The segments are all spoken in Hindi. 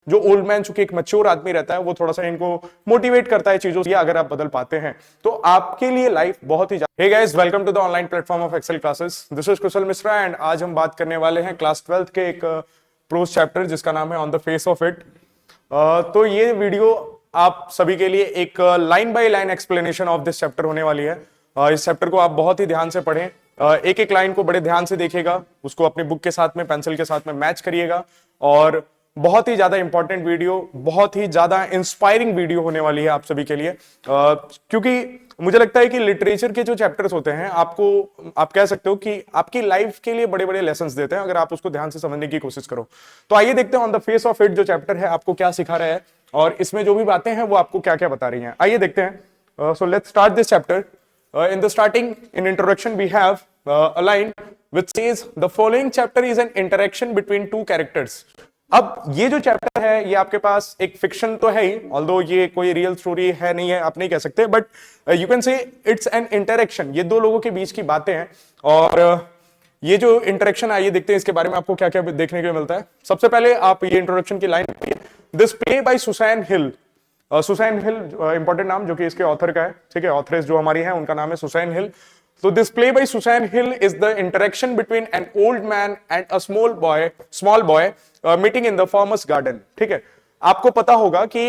जो ओल्ड मैन चूंकि एक मैच्योर आदमी रहता है वो थोड़ा सा इनको मोटिवेट करता है चीजों से। अगर आप बदल पाते हैं तो आपके लिए लाइफ बहुत ही hey guys, welcome to the online platform of Excel classes. This is Kushal Mishra and आज हम बात करने वाले हैं क्लास 12th के एक प्रोज चैप्टर जिसका नाम है on the face of it. तो ये वीडियो आप सभी के लिए एक line by line explanation of this chapter होने वाली है। इस चैप्टर को आप बहुत ही ध्यान से पढ़ें, एक एक लाइन को बड़े ध्यान से देखिएगा, उसको अपनी बुक के साथ में पेंसिल के साथ में मैच करिएगा और बहुत ही ज्यादा इंपॉर्टेंट वीडियो, बहुत ही ज्यादा इंस्पायरिंग वीडियो होने वाली है आप सभी के लिए। क्योंकि मुझे लगता है कि लिटरेचर के जो चैप्टर्स होते हैं आपको, आप कह सकते हो कि आपकी लाइफ के लिए बड़े बड़े लेसन्स देते हैं अगर आप उसको ध्यान से समझने की कोशिश करो। तो आइए देखते हैं on the face of it जो चैप्टर है आपको क्या सिखा रहा है और इसमें जो भी बातें हैं वो आपको क्या क्या बता रही हैं। आइए देखते हैं। So let's start this chapter. In the starting, in introduction, we have a line which says the following chapter is an interaction between two characters. अब ये जो चैप्टर है ये आपके पास एक फिक्शन तो है ही, ऑल्दो ये कोई रियल स्टोरी है नहीं है आप नहीं कह सकते, बट यू कैन से इट्स एन इंटरेक्शन। ये दो लोगों के बीच की बातें हैं और ये जो इंटरेक्शन है ये देखते हैं इसके बारे में आपको क्या क्या देखने को मिलता है। सबसे पहले आप ये इंट्रोडक्शन की line, this play by Susan hill. Susan hill important नाम जो कि इसके ऑथर का है, ठीक है, ऑथरेस जो हमारी है उनका नाम है सुसैन हिल। तो this play by Susan hill is the interaction between an old man and a small boy meeting in the farmers garden. ठीक है, आपको पता होगा कि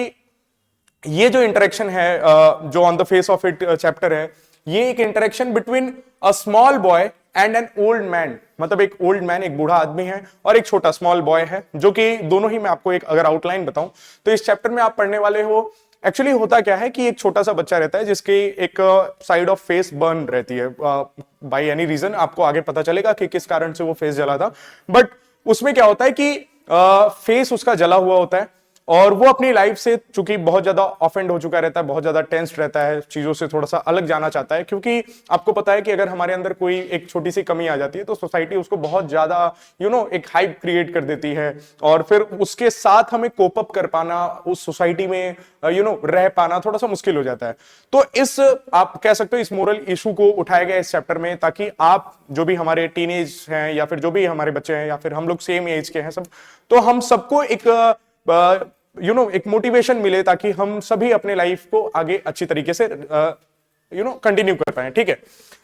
ये जो इंटरेक्शन है जो on the face of it chapter है, ये एक interaction between a small boy and an old man, मतलब एक ओल्ड मैन, एक बूढ़ा आदमी है और एक छोटा स्मॉल बॉय है, जो कि दोनों ही मैं आपको एक अगर आउटलाइन बताऊं तो इस चैप्टर में आप पढ़ने वाले हो। एक्चुअली होता क्या है कि एक छोटा सा बच्चा रहता है जिसकी एक साइड ऑफ फेस बर्न रहती है बाय एनी रीजन। आपको आगे पता चलेगा कि किस कारण से वो फेस जला था, बट उसमें क्या होता है कि फेस उसका जला हुआ होता है और वो अपनी लाइफ से चूंकि बहुत ज्यादा ऑफेंड हो चुका रहता है, बहुत ज्यादा टेंस्ड रहता है, चीजों से थोड़ा सा अलग जाना चाहता है। क्योंकि आपको पता है कि अगर हमारे अंदर कोई एक छोटी सी कमी आ जाती है तो सोसाइटी उसको बहुत ज्यादा एक हाइप क्रिएट कर देती है और फिर उसके साथ हमें कोप अप कर पाना, उस सोसाइटी में रह पाना थोड़ा सा मुश्किल हो जाता है। तो इस, आप कह सकते हो, इस मोरल इशू को उठाया गया इस चैप्टर में, ताकि आप जो भी हमारे टीनेज हैं या फिर जो भी हमारे बच्चे हैं या फिर हम लोग सेम एज के हैं सब, तो हम सबको एक एक मोटिवेशन मिले ताकि हम सभी अपने लाइफ को आगे अच्छी तरीके से कंटिन्यू कर पाए। ठीक है,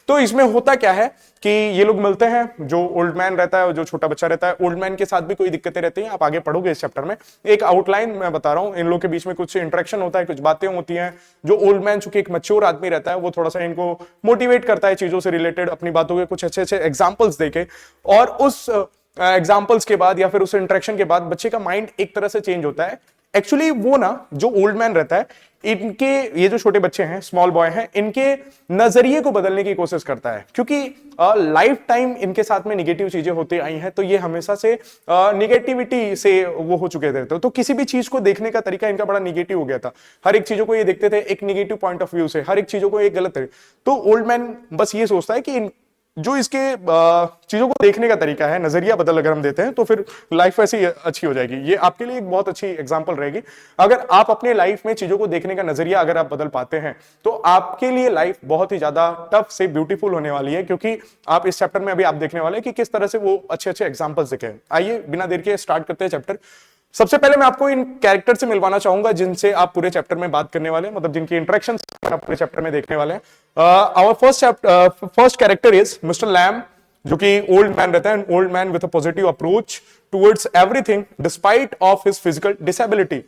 तो इसमें होता क्या है कि ये लोग मिलते हैं, जो ओल्ड मैन रहता है और जो छोटा बच्चा रहता है। ओल्ड मैन के साथ भी कोई दिक्कतें रहती हैं, आप आगे पढ़ोगे इस चैप्टर में। एक आउटलाइन मैं बता रहा हूं, इन लोगों के बीच में कुछ इंटरेक्शन होता है, कुछ बातें होती हैं। जो ओल्ड मैन चूंकि एक मैच्योर आदमी रहता है वो थोड़ा सा इनको मोटिवेट करता है चीजों से रिलेटेड, अपनी बातों के कुछ अच्छे अच्छे एग्जाम्पल्स देके, और उस एग्जाम्पल्स के बाद या फिर उस इंटरेक्शन के बाद बच्चे का माइंड एक तरह से चेंज होता है। एक्चुअली वो ना, जो ओल्ड मैन रहता है, इनके, ये जो छोटे बच्चे हैं, स्मॉल बॉय हैं, इनके नजरिए को बदलने की कोशिश करता है। क्योंकि लाइफ टाइम इनके साथ में निगेटिव चीजें होती आई हैं, तो ये हमेशा से निगेटिविटी से वो हो चुके थे। तो किसी भी चीज को देखने का तरीका इनका बड़ा निगेटिव हो गया था। हर एक चीजों को ये देखते थे एक निगेटिव पॉइंट ऑफ व्यू से, हर एक चीजों को एक गलत तरीके। तो ओल्ड मैन बस ये सोचता है कि जो इसके चीजों को देखने का तरीका है, नजरिया बदल अगर हम देते हैं तो फिर लाइफ ऐसी अच्छी हो जाएगी। ये आपके लिए एक बहुत अच्छी एग्जांपल रहेगी। अगर आप अपने लाइफ में चीजों को देखने का नजरिया अगर आप बदल पाते हैं तो आपके लिए लाइफ बहुत ही ज्यादा टफ से ब्यूटीफुल होने वाली है, क्योंकि आप इस चैप्टर में अभी आप देखने वाले हैं कि किस तरह से वो अच्छे अच्छे एग्जाम्पल्स दिखे। आइए बिना देर के स्टार्ट करते हैं चैप्टर। सबसे पहले मैं आपको इन कैरेक्टर से मिलवाना चाहूंगा जिनसे आप पूरे चैप्टर में बात करने वाले हैं, मतलब जिनकी इंटरेक्शन आप पूरे चैप्टर में देखने वाले हैं। Our first character is Mister Lamb, जो कि ओल्ड मैन रहता है, old man with a positive approach towards everything despite of his physical disability.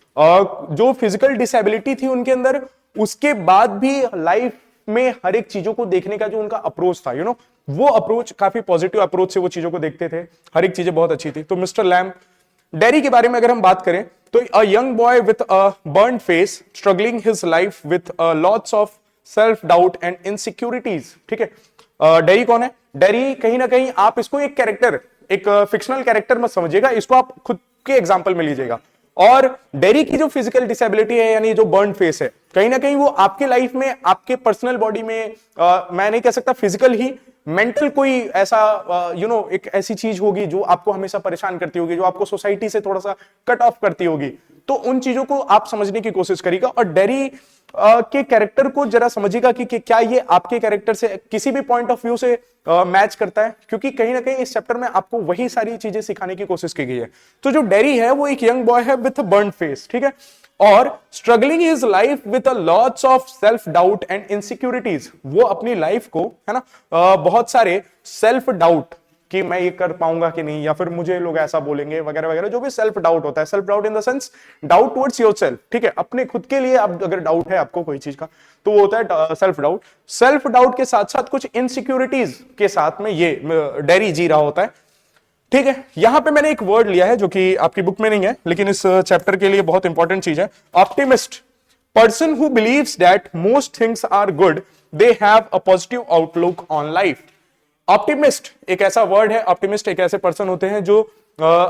जो फिजिकल डिसेबिलिटी थी उनके अंदर, उसके बाद भी लाइफ में हर एक चीजों को देखने का जो उनका अप्रोच था, वो अप्रोच काफी पॉजिटिव अप्रोच से वो चीजों को देखते थे, हर एक चीजें बहुत अच्छी थी। तो मिस्टर लैम। डेरी के बारे में अगर हम बात करें तो a young boy with a burn face struggling his life with lots of self doubt and insecurities. ठीक है, डेरी कौन है? डेरी कहीं ना कहीं आप इसको एक कैरेक्टर, एक फिक्शनल कैरेक्टर मत समझिएगा, इसको आप खुद के एग्जाम्पल में लीजिएगा। और डेरी की जो फिजिकल डिसेबिलिटी है, यानी जो बर्न फेस है, कहीं ना कहीं वो आपके लाइफ में, आपके पर्सनल बॉडी में, मैं नहीं कह सकता फिजिकल ही, मेंटल कोई ऐसा एक ऐसी चीज होगी जो आपको हमेशा परेशान करती होगी, जो आपको सोसाइटी से थोड़ा सा कट ऑफ करती होगी। तो उन चीजों को आप समझने की कोशिश करिएगा और डेरी के कैरेक्टर को जरा समझिएगा कि क्या ये आपके कैरेक्टर से किसी भी पॉइंट ऑफ व्यू से मैच करता है, क्योंकि कहीं ना कहीं इस चैप्टर में आपको वही सारी चीजें सिखाने की कोशिश की गई है। तो जो डेरी है वो एक यंग बॉय है विथ अ बर्न फेस, ठीक है, और struggling his life with a lots of self doubt and insecurities. वो अपनी लाइफ को, है ना, बहुत सारे सेल्फ डाउट कि मैं ये कर पाऊंगा कि नहीं, या फिर मुझे लोग ऐसा बोलेंगे वगैरह वगैरह, जो भी सेल्फ डाउट होता है, self doubt in the sense doubt towards yourself, ठीक है, अपने खुद के लिए आप अगर डाउट है आपको कोई चीज का तो वो होता है सेल्फ डाउट। सेल्फ डाउट के साथ साथ कुछ इनसिक्योरिटीज के साथ में ये डेरी जी रहा होता है, ठीक है। यहां पे मैंने एक वर्ड लिया है जो कि आपकी बुक में नहीं है, लेकिन इस चैप्टर के लिए बहुत इंपॉर्टेंट चीज है, optimist. Person who believes that most things are good, they have a positive outlook on life. Optimist एक ऐसा वर्ड है, ऑप्टिमिस्ट एक ऐसे पर्सन होते हैं जो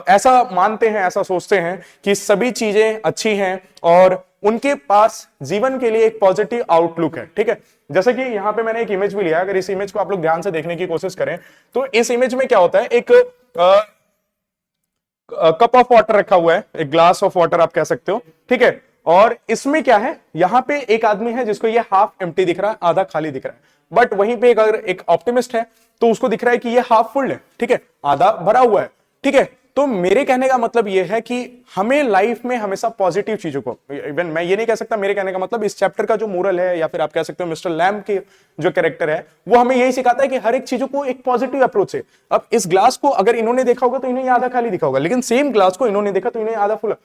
ऐसा मानते हैं, ऐसा सोचते हैं कि सभी चीजें अच्छी हैं और उनके पास जीवन के लिए एक पॉजिटिव आउटलुक है, ठीक है। जैसे कि यहां पे मैंने एक इमेज भी लिया है, अगर इस इमेज को आप लोग ध्यान से देखने की कोशिश करें तो इस इमेज में क्या होता है, एक कप ऑफ वाटर रखा हुआ है, एक ग्लास ऑफ वाटर आप कह सकते हो, ठीक है, और इसमें क्या है, यहां पे एक आदमी है जिसको ये हाफ एम्प्टी दिख रहा है, आधा खाली दिख रहा है, बट वहीं पे अगर एक ऑप्टिमिस्ट है तो उसको दिख रहा है कि ये हाफ फुल है, ठीक है, आधा भरा हुआ है, ठीक है। तो मेरे कहने का मतलब ये है कि हमें लाइफ में हमेशा पॉजिटिव चीजों को, इवन मैं ये नहीं कह सकता, मेरे कहने का मतलब इस चैप्टर का जो मोरल है, या फिर आप कह सकते हो मिस्टर लैम्ब के जो कैरेक्टर है वो हमें यही सिखाता है कि हर एक चीजों को एक पॉजिटिव अप्रोच से। अब इस ग्लास को अगर इन्होंने देखा होगा तो इन्हें आधा खाली दिखा होगा, लेकिन सेम ग्लास को इन्होंने देखा तो इन्हें आधा फुल।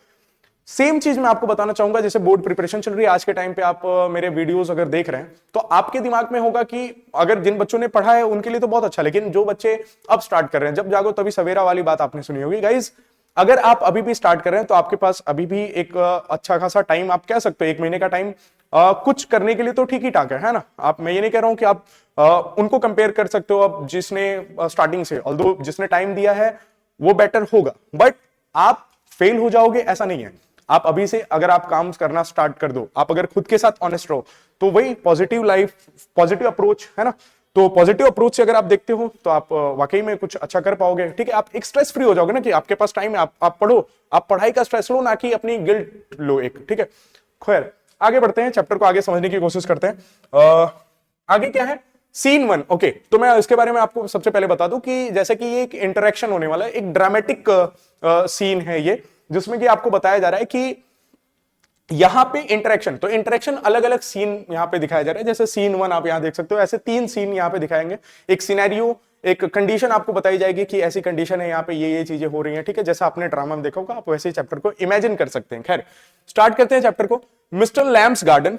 सेम चीज मैं आपको बताना चाहूंगा, जैसे बोर्ड प्रिपरेशन चल रही है आज के टाइम पे, आप मेरे वीडियोस अगर देख रहे हैं तो आपके दिमाग में होगा कि अगर जिन बच्चों ने पढ़ा है उनके लिए तो बहुत अच्छा, लेकिन जो बच्चे अब स्टार्ट कर रहे हैं, जब जागो तभी सवेरा वाली बात आपने सुनी होगी। गाइज अगर आप अभी भी स्टार्ट कर रहे हैं तो आपके पास अभी भी एक अच्छा खासा टाइम, आप कह सकते हो 1 महीने का टाइम कुछ करने के लिए तो ठीक ही ठाक है ना। आप, मैं ये नहीं कह रहा हूं कि आप उनको कंपेयर कर सकते हो अब जिसने स्टार्टिंग से, ऑल्दो जिसने टाइम दिया है वो बेटर होगा, बट आप फेल हो जाओगे ऐसा नहीं है। आप अभी से अगर आप काम करना स्टार्ट कर दो, आप अगर खुद के साथ ऑनेस्ट रहो तो वही पॉजिटिव लाइफ, पॉजिटिव अप्रोच है ना। तो पॉजिटिव अप्रोच से अगर आप देखते हो तो आप वाकई में कुछ अच्छा कर पाओगे, ठीक है। आप एक स्ट्रेस फ्री हो जाओगे ना कि आपके पास टाइम है, आप पढ़ो, आप पढ़ाई का स्ट्रेस लो, ना कि अपनी गिल्ट लो एक, ठीक है। खैर आगे बढ़ते हैं, चैप्टर को आगे समझने की कोशिश करते हैं। आगे क्या है, सीन 1, ओके। तो मैं इसके बारे में आपको सबसे पहले बता दूं कि जैसे कि ये एक इंटरेक्शन होने वाला है, एक ड्रामेटिक सीन है ये, जिसमें कि आपको बताया जा रहा है कि यहां पे इंटरेक्शन, तो इंटरेक्शन अलग अलग सीन यहां पे दिखाया जा रहा है। जैसे सीन 1 आप यहां देख सकते हो, ऐसे 3 सीन यहां पे दिखाएंगे, एक सिनेरियो, एक कंडीशन आपको बताई जाएगी कि ऐसी कंडीशन है, यहाँ पे ये चीजें हो रही हैं, ठीक है। जैसा आपने ड्रामा में देखा होगा, आप वैसे ही चैप्टर को इमेजिन कर सकते हैं। खैर स्टार्ट करते हैं चैप्टर को। मिस्टर लैम्ब्स गार्डन,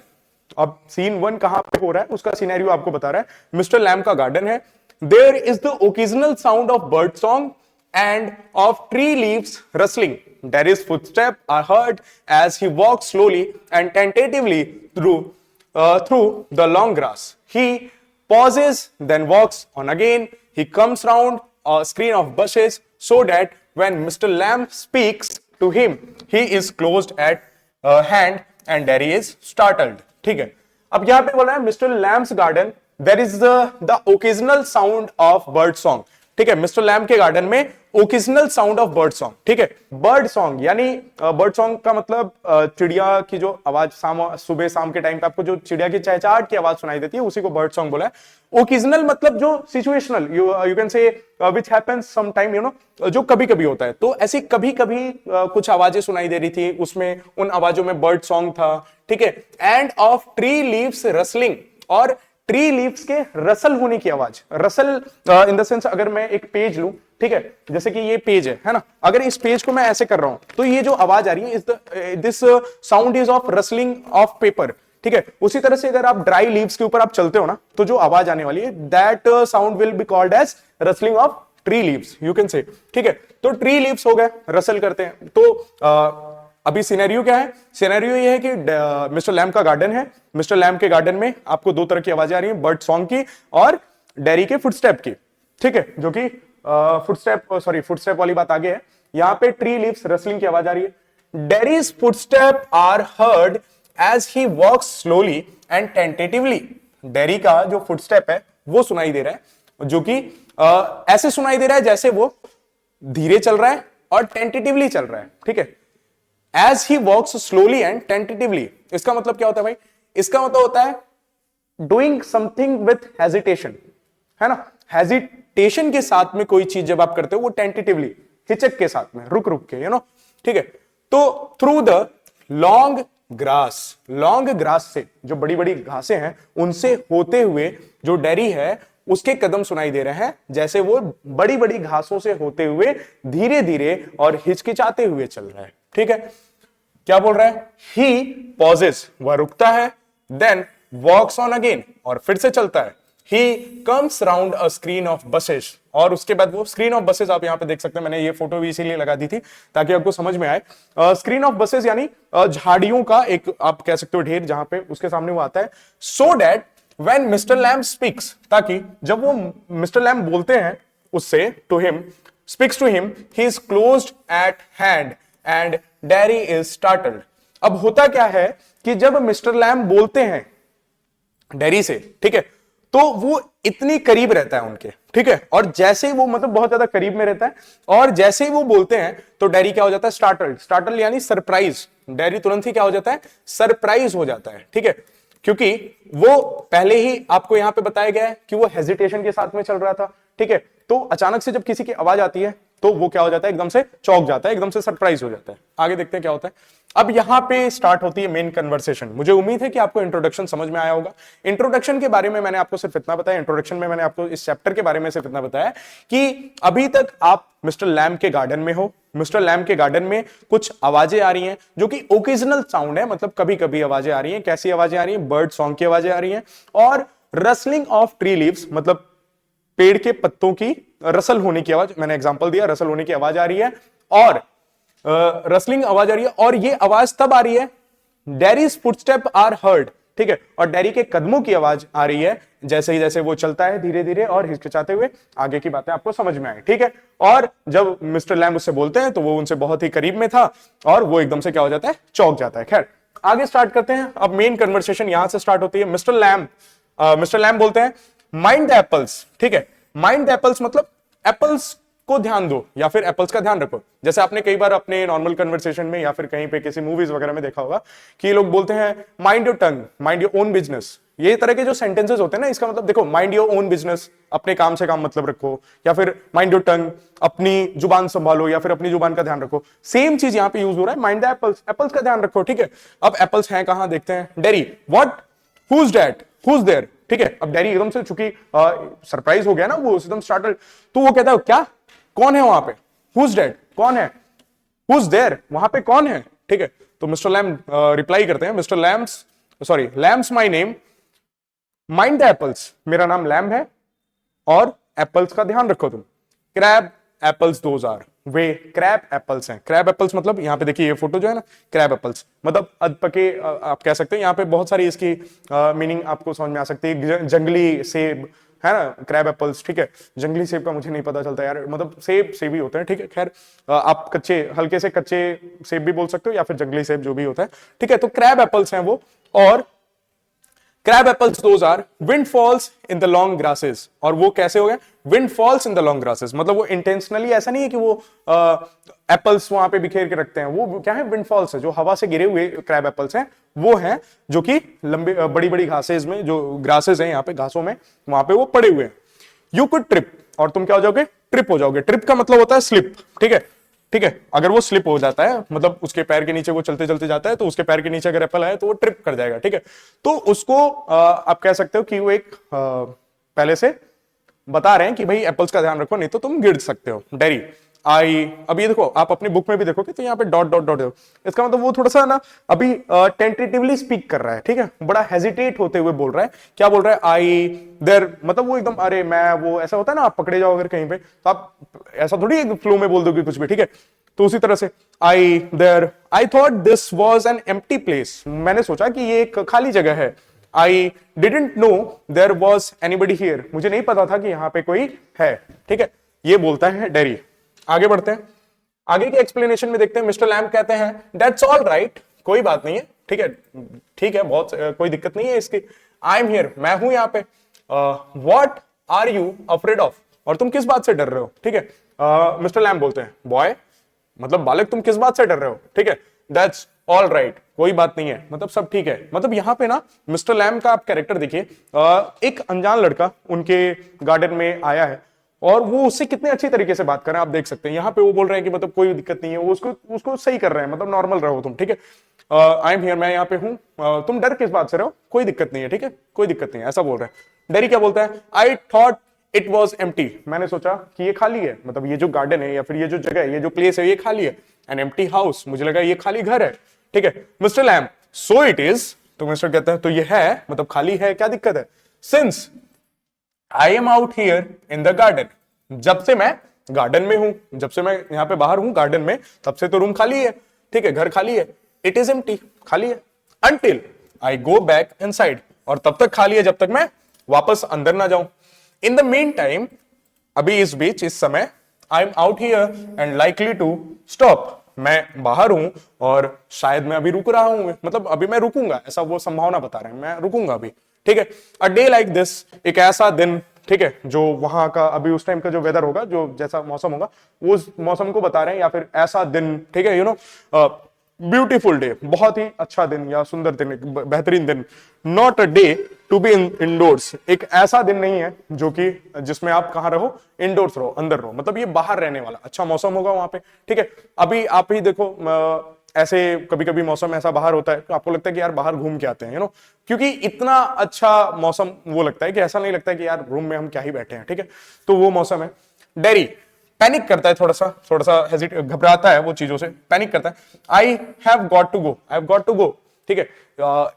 अब सीन 1 कहां पे हो रहा है उसका सिनेरियो आपको बता रहा है। मिस्टर लैम्ब का गार्डन है, there is the occasional sound of bird song and of tree leaves rustling. Derry's footsteps are heard as he walks slowly and tentatively through the long grass. He pauses, then walks on again. He comes round a screen of bushes so that when Mr. Lamb speaks to him, he is close at hand and Derry is startled. ठीक है, अब यहां पे बोल रहा है mister Lamb's garden, there is the occasional sound of bird song. ठीक है, मिस्टर लैम्ब के गार्डन में occasional sound of bird song, ठीक है। बर्ड सॉन्ग यानी बर्ड सॉन्ग का मतलब चिड़िया की जो आवाज सुबह शाम के टाइम पे आपको जो चिड़िया की चहचहाट की आवाज सुनाई देती है उसी को बर्ड सॉन्ग बोला है। ओकेजनल मतलब जो situational, you can say which happens some time, you know, जो कभी कभी होता है। तो ऐसी कभी कभी कुछ आवाजें सुनाई दे रही थी, उसमें उन आवाजों में बर्ड सॉन्ग था, ठीक है। End of tree leaves rustling, और ट्री लीव्स के रसल होने की आवाज, रसल इन द सेंस अगर मैं एक पेज लूं, ठीक है, जैसे कि ये पेज है ना, अगर इस पेज को मैं ऐसे कर रहा हूं तो ये जो आवाज आ रही है this sound is of rustling of paper, ठीक है। उसी तरह से अगर आप ड्राई लीव्स के ऊपर आप चलते हो ना तो जो आवाज आने वाली है that sound will be called as rustling of tree leaves, you can say, ठीक है। तो ट्री लीव्स हो गए, रसल करते हैं। तो अभी सिनेरियो क्या है, सिनेरियो ये है कि मिस्टर लैम्ब का गार्डन है, मिस्टर लैम्ब के गार्डन में आपको 2 तरह की आवाजें आ रही हैं, बर्ड सॉन्ग की और डेरी के फुटस्टेप की, ठीक है, जो कि फुटस्टेप वाली बात आगे है। यहां पे ट्री लीव्स रसलिंग की आवाज आ रही है। Derry's footstep are heard as he walks slowly and tentatively. Derry का जो फुटस्टेप है वो सुनाई दे रहा है, जो कि ऐसे सुनाई दे रहा है जैसे वो धीरे चल रहा है और टेंटेटिवली चल रहा है, ठीक है। As he walks slowly and tentatively. इसका मतलब क्या होता है भाई? इसका मतलब होता है डूइंग समथिंग विथ हेजिटेशन, है ना? हेजिटेशन के साथ में कोई चीज जब आप करते हो वो टेंटेटिवली, हिचक के साथ में, रुक रुक के, यू नो, ठीक है। तो through the long grass, long grass से, जो बड़ी बड़ी घासें हैं उनसे होते हुए जो डेरी है उसके कदम सुनाई दे रहे हैं, जैसे वो बड़ी बड़ी घासों से होते हुए धीरे धीरे और हिचकिचाते हुए चल रहा है, ठीक है। क्या बोल रहा है? ही पॉजेस, वह रुकता है, देन वॉक्स ऑन अगेन, और फिर से चलता है। He comes round a screen of buses, और उसके बाद वो स्क्रीन ऑफ बसेस आप यहां पे देख सकते हैं, मैंने ये फोटो भी इसीलिए लगा दी थी ताकि आपको समझ में आए। स्क्रीन ऑफ बसेस यानी झाड़ियों का एक, आप कह सकते हो, ढेर, जहां पे उसके सामने वो आता है। So that when Mister Lamb speaks, ताकि जब वो मिस्टर लैम्ब बोलते हैं उससे, to him, speaks to him, he is closed at hand and Derry is startled. अब होता क्या है कि जब मिस्टर लैम्ब बोलते हैं डेरी से, ठीक है, तो वो इतनी करीब रहता है उनके, ठीक है, और जैसे ही वो, मतलब बहुत ज्यादा करीब में रहता है, और जैसे ही वो बोलते हैं तो डेरी क्या हो जाता है? स्टार्टल्ड। स्टार्टल यानी सरप्राइज। डेरी तुरंत ही क्या हो जाता है? सरप्राइज हो जाता है, ठीक है, क्योंकि वो पहले ही आपको यहां पे बताया गया है कि वो हेजिटेशन के साथ में चल रहा था, ठीक है। तो अचानक से जब किसी की आवाज आती है तो वो क्या हो जाता है? एकदम से चौंक जाता है, एकदम से सरप्राइज हो जाता है। आगे देखते हैं क्या होता है। अब यहां पे स्टार्ट होती है मेन कन्वर्सेशन। मुझे उम्मीद है कि आपको इंट्रोडक्शन समझ में आया होगा। इंट्रोडक्शन के बारे में मैंने आपको सिर्फ इतना बताया, इंट्रोडक्शन में मैंने आपको इस चैप्टर के बारे में सिर्फ इतना बताया कि अभी तक आप मिस्टर लैम्ब के गार्डन में हो। मिस्टर लैम्ब के गार्डन में कुछ आवाजें आ रही हैं जो कि ओकेजनल साउंड है, मतलब कभी कभी आवाजें आ रही हैं। कैसी आवाजें आ रही हैं? बर्ड सॉन्ग की आवाजें आ रही हैं, और रसलिंग ऑफ ट्री लीव्स, मतलब पेड़ के पत्तों की रसल होने की आवाज, मैंने एग्जांपल दिया, रसल होने की आवाज आ रही है, और रसलिंग आवाज आ रही है, और ये आवाज तब आ रही है डेरीज फुटस्टेप आर हर्ड, ठीक है, और डेरी के कदमों की आवाज आ रही है जैसे ही जैसे वो चलता है धीरे धीरे और हिचकिचाते हुए। आगे की बातें आपको समझ में आए, ठीक है। और जब मिस्टर लैम्ब उससे बोलते हैं तो वो उनसे बहुत ही करीब में था और वो एकदम से क्या हो जाता है? चौंक जाता है। खैर, आगे स्टार्ट करते हैं। अब मेन कन्वर्सेशन यहां से स्टार्ट होती है। मिस्टर लैम्ब बोलते हैं, माइंड द एप्पल्स, ठीक है। माइंड द एप्पल्स मतलब एप्पल्स को ध्यान दो या फिर एप्पल्स का ध्यान रखो। जैसे आपने कई बार अपने नॉर्मल कन्वर्सेशन में या फिर कहीं पे किसी मूवीज वगैरह में देखा होगा कि लोग बोलते हैं mind your tongue, mind your own business. ये तरह के जो सेंटेंसेस होते हैं ना, इसका मतलब देखो, माइंड योर ओन बिजनेस, अपने काम से काम मतलब रखो, या फिर माइंड योर टंग, अपनी जुबान संभालो, या फिर अपनी जुबान का ध्यान रखो। सेम चीज यहां पे यूज हो रहा है, माइंड द एप्पल्स, एप्पल्स का ध्यान रखो, ठीक है। अब एप्पल्स हैं कहां? देखते हैं। Derry, what, who's that, who's there, ठीक है। अब डेरी एकदम से, चूंकि सरप्राइज हो गया ना, वो एकदम स्टार्टल्ड, तो वो कहता है क्या, कौन है वहां पे? हुज डेड, कौन है? हुज देयर, वहां पे कौन है, ठीक है। तो मिस्टर लैम्ब रिप्लाई करते हैं, mister Lamb's my name, mind the apples, मेरा नाम लैम्ब है और एप्पल्स का ध्यान रखो तुम। क्रैब एप्पल्स दोज आर, वे क्रैब एप्पल्स हैं। क्रैब एप्पल्स मतलब यहां पे देखिए, ये फोटो जो है ना, क्रैब एप्पल्स मतलब अधपके, आप कह सकते हैं। यहां पे बहुत सारी इसकी मीनिंग आपको समझ में आ सकती है। जंगली सेब है ना, क्रैब एप्पल्स, ठीक है। जंगली सेब का मुझे नहीं पता चलता यार, मतलब सेब ही होते हैं, ठीक है। खैर, आप कच्चे, हल्के से कच्चे सेब भी बोल सकते हो, या फिर जंगली सेब जो भी होता है, ठीक है। तो क्रैब एप्पल्स हैं वो, और crab apples those are, windfalls in the long grasses. और वो कैसे हो गए? Windfalls in the long grasses, मतलब वो इंटेंशनली, ऐसा नहीं है कि वो एप्पल्स वहां पे बिखेर के रखते हैं। वो क्या है? विंड फॉल्स है, जो हवा से गिरे हुए क्रैब एप्पल्स हैं वो हैं, जो कि लंबे बड़ी बड़ी घासेस में, जो ग्रासेस हैं यहाँ पे, घासों में, वहां पे वो पड़े हुए हैं। यू कुड ट्रिप, और तुम क्या हो जाओगे? ट्रिप हो जाओगे। ट्रिप का मतलब होता है स्लिप, ठीक है, ठीक है। अगर वो स्लिप हो जाता है, मतलब उसके पैर के नीचे वो चलते चलते जाता है, तो उसके पैर के नीचे अगर एप्पल आए तो वो ट्रिप कर जाएगा, ठीक है। तो उसको आप कह सकते हो कि वो एक पहले से बता रहे हैं कि भाई एप्पल्स का ध्यान रखो, नहीं तो तुम गिर सकते हो। डेरी, अब ये देखो, आप अपनी बुक में भी देखोगे तो यहाँ पे डॉट डॉट डॉट, इसका मतलब वो थोड़ा सा ना अभी टेंटेटिवली स्पीक कर रहा है, ठीक है, बड़ा हेजिटेट होते हुए बोल रहा है। क्या बोल रहा है? आई देयर, मतलब वो एकदम, अरे मैं, वो ऐसा होता है ना, आप पकड़े जाओ अगर कहीं पे, तो आप ऐसा थोड़ी एक फ्लो में बोल दोगे कुछ भी, ठीक है। तो उसी तरह से, I there, I thought this was an empty place, मैंने सोचा कि ये एक खाली जगह है। I didn't know there was anybody here, मुझे नहीं पता था कि यहाँ पे कोई है, ठीक है। ये बोलता है डेरी। आगे बढ़ते हैं, आगे के एक्सप्लेनेशन में देखते हैं। मिस्टर लैम्ब कहते हैं, दैट्स ऑल राइट, कोई बात नहीं है, ठीक है, ठीक है, बहुत कोई दिक्कत नहीं है इसकी। आई एम हियर, मैं हूं यहाँ पे। What are you afraid of, और तुम किस बात से डर रहे हो, ठीक है। मिस्टर लैम्ब बोलते हैं, बॉय, मतलब बालक, तुम किस बात से डर रहे हो, ठीक है। दैट्स ऑल राइट, कोई बात नहीं है, मतलब सब ठीक है। मतलब यहाँ पे ना मिस्टर लैम का आप कैरेक्टर देखिए, एक अनजान लड़का उनके गार्डन में आया है और वो उससे कितने अच्छी तरीके से बात कर रहे हैं, आप देख सकते हैं। यहाँ पे वो बोल रहे हैं कि मतलब कोई दिक्कत नहीं है, वो उसको उसको सही कर रहे हैं, मतलब नॉर्मल रहो तुम, ठीक है, आई एम हियर, मैं यहाँ पे हूँ, तुम डर किस बात से रहो, कोई दिक्कत नहीं है, ठीक है, कोई दिक्कत नहीं है, ऐसा बोल रहे हैं। डेरी क्या बोलता है, I thought it was empty, मैंने सोचा कि ये खाली है, मतलब ये जो गार्डन है या फिर ये जो जगह है, ये जो प्लेस है, ये खाली है। एन एम्प्टी हाउस, मुझे लगा ये खाली घर है, ठीक है। Mister Lamb, so it is, तो मिस्टर कहता है तो ये है, मतलब खाली है, क्या दिक्कत है। Since I am out here in the garden, जब से मैं गार्डन में हूं, जब से मैं यहाँ पे बाहर हूं गार्डन में, तब से तो रूम खाली है, ठीक है, घर खाली है। इट इज एम्प्टी, खाली है। Until I go back inside, और तब तक खाली है जब तक मैं वापस अंदर ना जाऊं। इन द मीन टाइम, अभी इस बीच, इस समय, I am out here and likely to stop, मैं बाहर हूं और शायद मैं अभी रुक रहा हूं, मतलब अभी मैं रुकूंगा, ऐसा वो संभावना बता रहे हैं, मैं रुकूंगा अभी, ठीक है। अ डे लाइक दिस, एक ऐसा दिन, ठीक है, जो वहां का अभी उस टाइम का जो वेदर होगा, जो जैसा मौसम होगा, उस मौसम को बता रहे हैं, या फिर ऐसा दिन, ठीक है, यू नो, ब्यूटीफुल डे, बहुत ही अच्छा दिन या सुंदर दिन, बेहतरीन दिन। Not a day to be indoors, एक ऐसा दिन नहीं है जो कि जिसमें आप कहां रहो, इंडोर्स रहो, अंदर रहो, मतलब ये बाहर रहने वाला अच्छा मौसम होगा वहां पे, ठीक है। अभी आप ही देखो, ऐसे कभी कभी मौसम ऐसा बाहर होता है तो आपको लगता है कि यार बाहर घूम के आते हैं, यू नो, क्योंकि इतना अच्छा मौसम वो लगता है कि ऐसा नहीं लगता है कि यार रूम में हम क्या ही बैठे हैं, ठीक है, तो वो मौसम है। डेरी पैनिक करता है, थोड़ा सा घबराता है वो चीजों से, पैनिक करता है। I have got to go, I have got to go, ठीक है।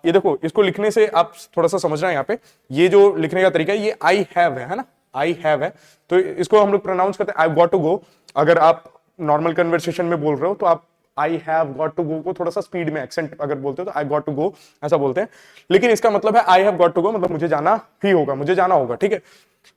ये देखो, इसको लिखने से आप थोड़ा सा समझना है, यहाँ पे ये जो लिखने का तरीका है, ये आई हैव है ना, आई हैव है, तो इसको हम लोग प्रोनाउंस करते हैं आई गॉट टू गो। अगर आप नॉर्मल कन्वर्सेशन में बोल रहे हो तो आप I have got to go को थोड़ा सा स्पीड में एक्सेंट अगर बोलते हो तो आई गॉट टू गो ऐसा बोलते हैं, लेकिन इसका मतलब है I have got to go, मतलब मुझे जाना ही होगा, मुझे जाना होगा, ठीक है।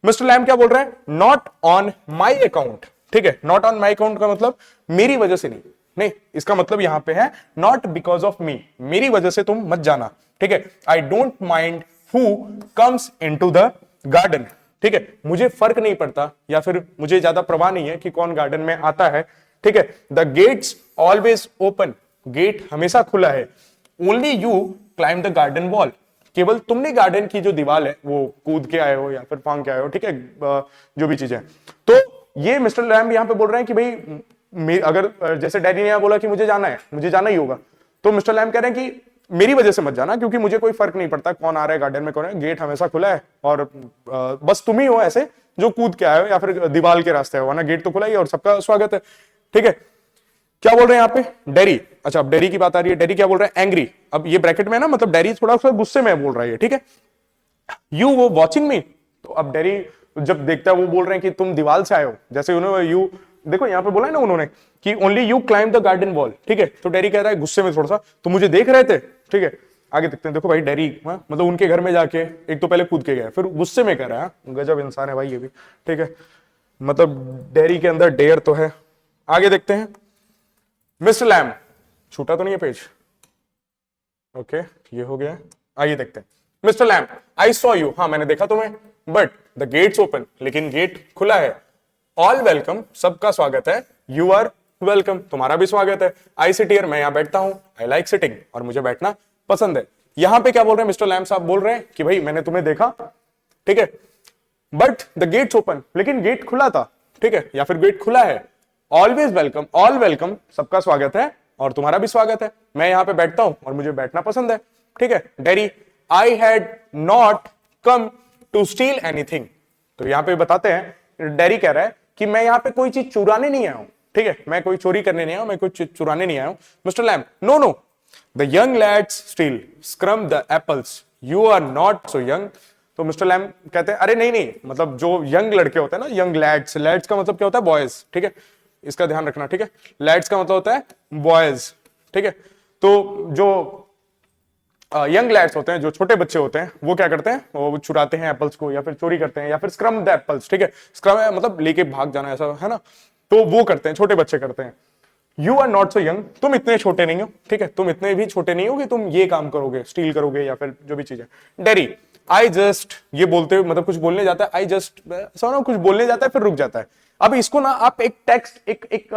मिस्टर लैम क्या बोल रहे हैं, नॉट ऑन माई अकाउंट, ठीक है, नॉट ऑन माई अकाउंट का मतलब मेरी वजह से नहीं, नहीं, इसका मतलब यहां पे है नॉट बिकॉज ऑफ मी, मेरी वजह से तुम मत जाना, ठीक है। I don't mind who comes into the garden, ठीक है, मुझे फर्क नहीं पड़ता या फिर मुझे ज्यादा परवाह नहीं है कि कौन गार्डन में आता है, ठीक है। The gate's always open, gate हमेशा खुला है। Only you climb the garden wall, केवल तुमने गार्डन की जो दीवार है वो कूद के आए हो या फिर फांग के आए हो, ठीक है, जो भी चीजें। तो ये मिस्टर लैम यहां पे बोल रहे हैं कि भाई अगर जैसे डैडी ने यहाँ बोला कि मुझे जाना है, मुझे जाना ही होगा, तो मिस्टर लैम कह रहे हैं कि मेरी वजह से मत जाना, क्योंकि मुझे कोई फर्क नहीं पड़ता कौन आ रहा है गार्डन में, कौन है, गेट हमेशा खुला है और बस तुम ही हो ऐसे जो कूद के आए हो या फिर दीवार के रास्ते हो ना, गेट तो खुला ही है और सबका स्वागत है, ठीक है। क्या बोल रहे हैं यहाँ पे, डेरी, अच्छा अब डेरी की बात आ रही है। डेरी क्या बोल रहे हैं, एंग्री, अब ये ब्रैकेट में है ना, मतलब डेरी थोड़ा सा गुस्से में बोल रहा है, ठीक है। यू वो वॉचिंग मी, तो अब डेरी जब देखता है वो बोल रहे हैं कि तुम दीवार से आए हो, जैसे उन्होंने यू देखो यहाँ पे बोला है ना उन्होंने कि only you climb the garden wall, ठीक है, तो डेरी कह रहा है गुस्से में थोड़ा सा, तो मुझे देख रहे थे, ठीक है। आगे देखते हैं, देखो भाई डेरी मतलब उनके घर में जाके एक तो पहले कूद के गया, फिर गुस्से में कह रहा है, गजब इंसान है भाई ये भी, ठीक है, मतलब डेरी के अंदर डेयर तो है। आगे देखते हैं, मिस्टर लैम, छूटा तो नहीं है पेज, ओके, ये हो गया। आइए देखते हैं, mister Lamb, I saw you, हाँ मैंने देखा तुम्हें, बट द गेट्स ओपन, लेकिन गेट खुला है। ऑल वेलकम, सबका स्वागत है। यू आर वेलकम, तुम्हारा भी स्वागत है। आई सिट हियर, मैं यहां बैठता हूं। आई लाइक सिटिंग, और मुझे बैठना पसंद है। यहां पे क्या बोल रहे हैं मिस्टर लैम साहब, बोल रहे हैं कि भाई मैंने तुम्हें देखा, ठीक है, बट द गेट्स ओपन, लेकिन गेट खुला था, ठीक है, या फिर गेट खुला है। ऑलवेज वेलकम, ऑल वेलकम, सबका स्वागत है और तुम्हारा भी स्वागत है। मैं यहां पे बैठता हूं और मुझे बैठना पसंद है, ठीक है। Derry, I had not come to steal anything, तो यहां पे बताते हैं, डेरी कह रहा है कि मैं यहां पे कोई चीज चुराने नहीं आया हूं, ठीक है, मैं कोई चोरी करने नहीं आया हूं, मैं कोई चीज चुराने नहीं आया हूं। Mister Lamb, no no, the young lads steal scrump the apples, you are not so young. तो मिस्टर लैम कहते हैं अरे नहीं नहीं, मतलब जो यंग लड़के होते हैं ना, यंग लैड्स, लैड्स का मतलब क्या होता है, बॉयज, ठीक है, इसका ध्यान रखना, ठीक है, लैड्स का मतलब होता है बॉयज, ठीक है। तो जो यंग लैड्स होते हैं, जो छोटे बच्चे होते हैं, वो क्या करते हैं, वो चुराते हैं एप्पल्स को, या फिर चोरी करते हैं, या फिर स्क्रम द एप्पल्स, ठीक है, स्क्रम है मतलब लेके भाग जाना, ऐसा है ना, तो वो करते हैं, छोटे बच्चे करते हैं। You are not so young, तुम इतने छोटे नहीं हो, ठीक है, तुम इतने भी छोटे नहीं हो कि तुम ये काम करोगे, स्टील करोगे या फिर जो भी चीज है। डेरी, आई जस्ट, ये बोलते हुए मतलब कुछ बोलने जाता है, आई जस्ट, कुछ बोलने जाता है फिर रुक जाता है। अब इसको ना आप एक टेक्स्ट एक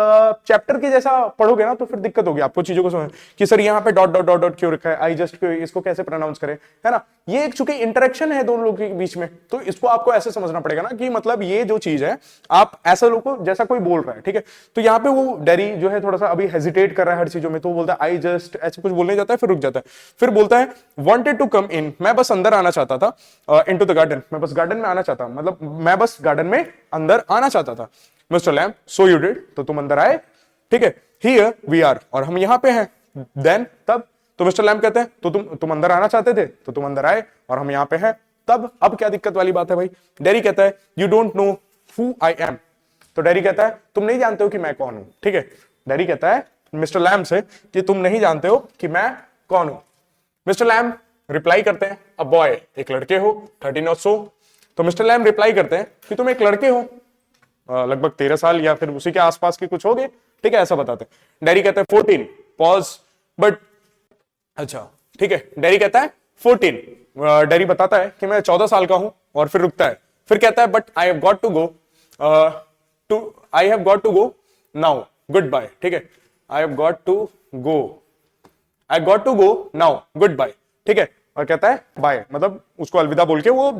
चैप्टर के जैसा पढ़ोगे ना तो फिर दिक्कत होगी आपको चीजों को समझ कि सर यहाँ पे डॉट डॉट डॉट डॉट क्यों रखा है, आई जस्ट क्यों, इसको कैसे प्रोनाउंस करें, है ना। ये एक चूंकि इंटरेक्शन है दोनों लोगों के बीच में, तो इसको आपको ऐसे समझना पड़ेगा ना कि मतलब ये जो चीज है आप ऐसा लोगों को जैसा कोई बोल रहा है, ठीक है। तो यहाँ पे वो डेरी जो है थोड़ा सा अभी हेजिटेट कर रहा है हर चीजों में, तो वो बोलता है आई जस्ट, ऐसे कुछ बोलने जाता है फिर रुक जाता है, फिर बोलता है वांटेड टू कम इन, मैं बस अंदर आना चाहता था, इनटू द गार्डन, मैं बस गार्डन में आना चाहता, मतलब मैं बस गार्डन में अंदर आना चाहता था। Mister Lamb so you did, तो तुम अंदर आए, ठीक है। हियर वी आर, और हम यहां पे हैं। देन, तब, तो मिस्टर लैम कहते हैं तो तुम अंदर आना चाहते थे तो तुम अंदर आए और हम यहां पे हैं तब। अब क्या दिक्कत वाली बात है भाई। डेरी कहता है you don't know who I am, तो डेरी कहता है तुम नहीं जानते हो कि मैं कौन हूं, ठीक है। डेरी कहता है मिस्टर लैम से कि तुम नहीं जानते हो कि मैं कौन हूं। मिस्टर लैम रिप्लाई करते हैं अ बॉय, एक लड़के हो, 13 और सो। तो मिस्टर लैम रिप्लाई करते हैं कि तुम एक लड़के हो, लगभग 13 साल या फिर उसी के आसपास के कुछ हो गए, ठीक है, ऐसा बताते हैं। डेरी कहता है 14, पॉज, बट, अच्छा ठीक है, डेरी कहता है 14, डेरी बताता है कि मैं 14 साल का हूं और फिर रुकता है, फिर कहता है but I have got to go, I have got to go now, goodbye, ठीक है, I have got to go, I got to go now, goodbye, ठीक है, और कहता है बाय, मतलब उसको अलविदा बोल के वो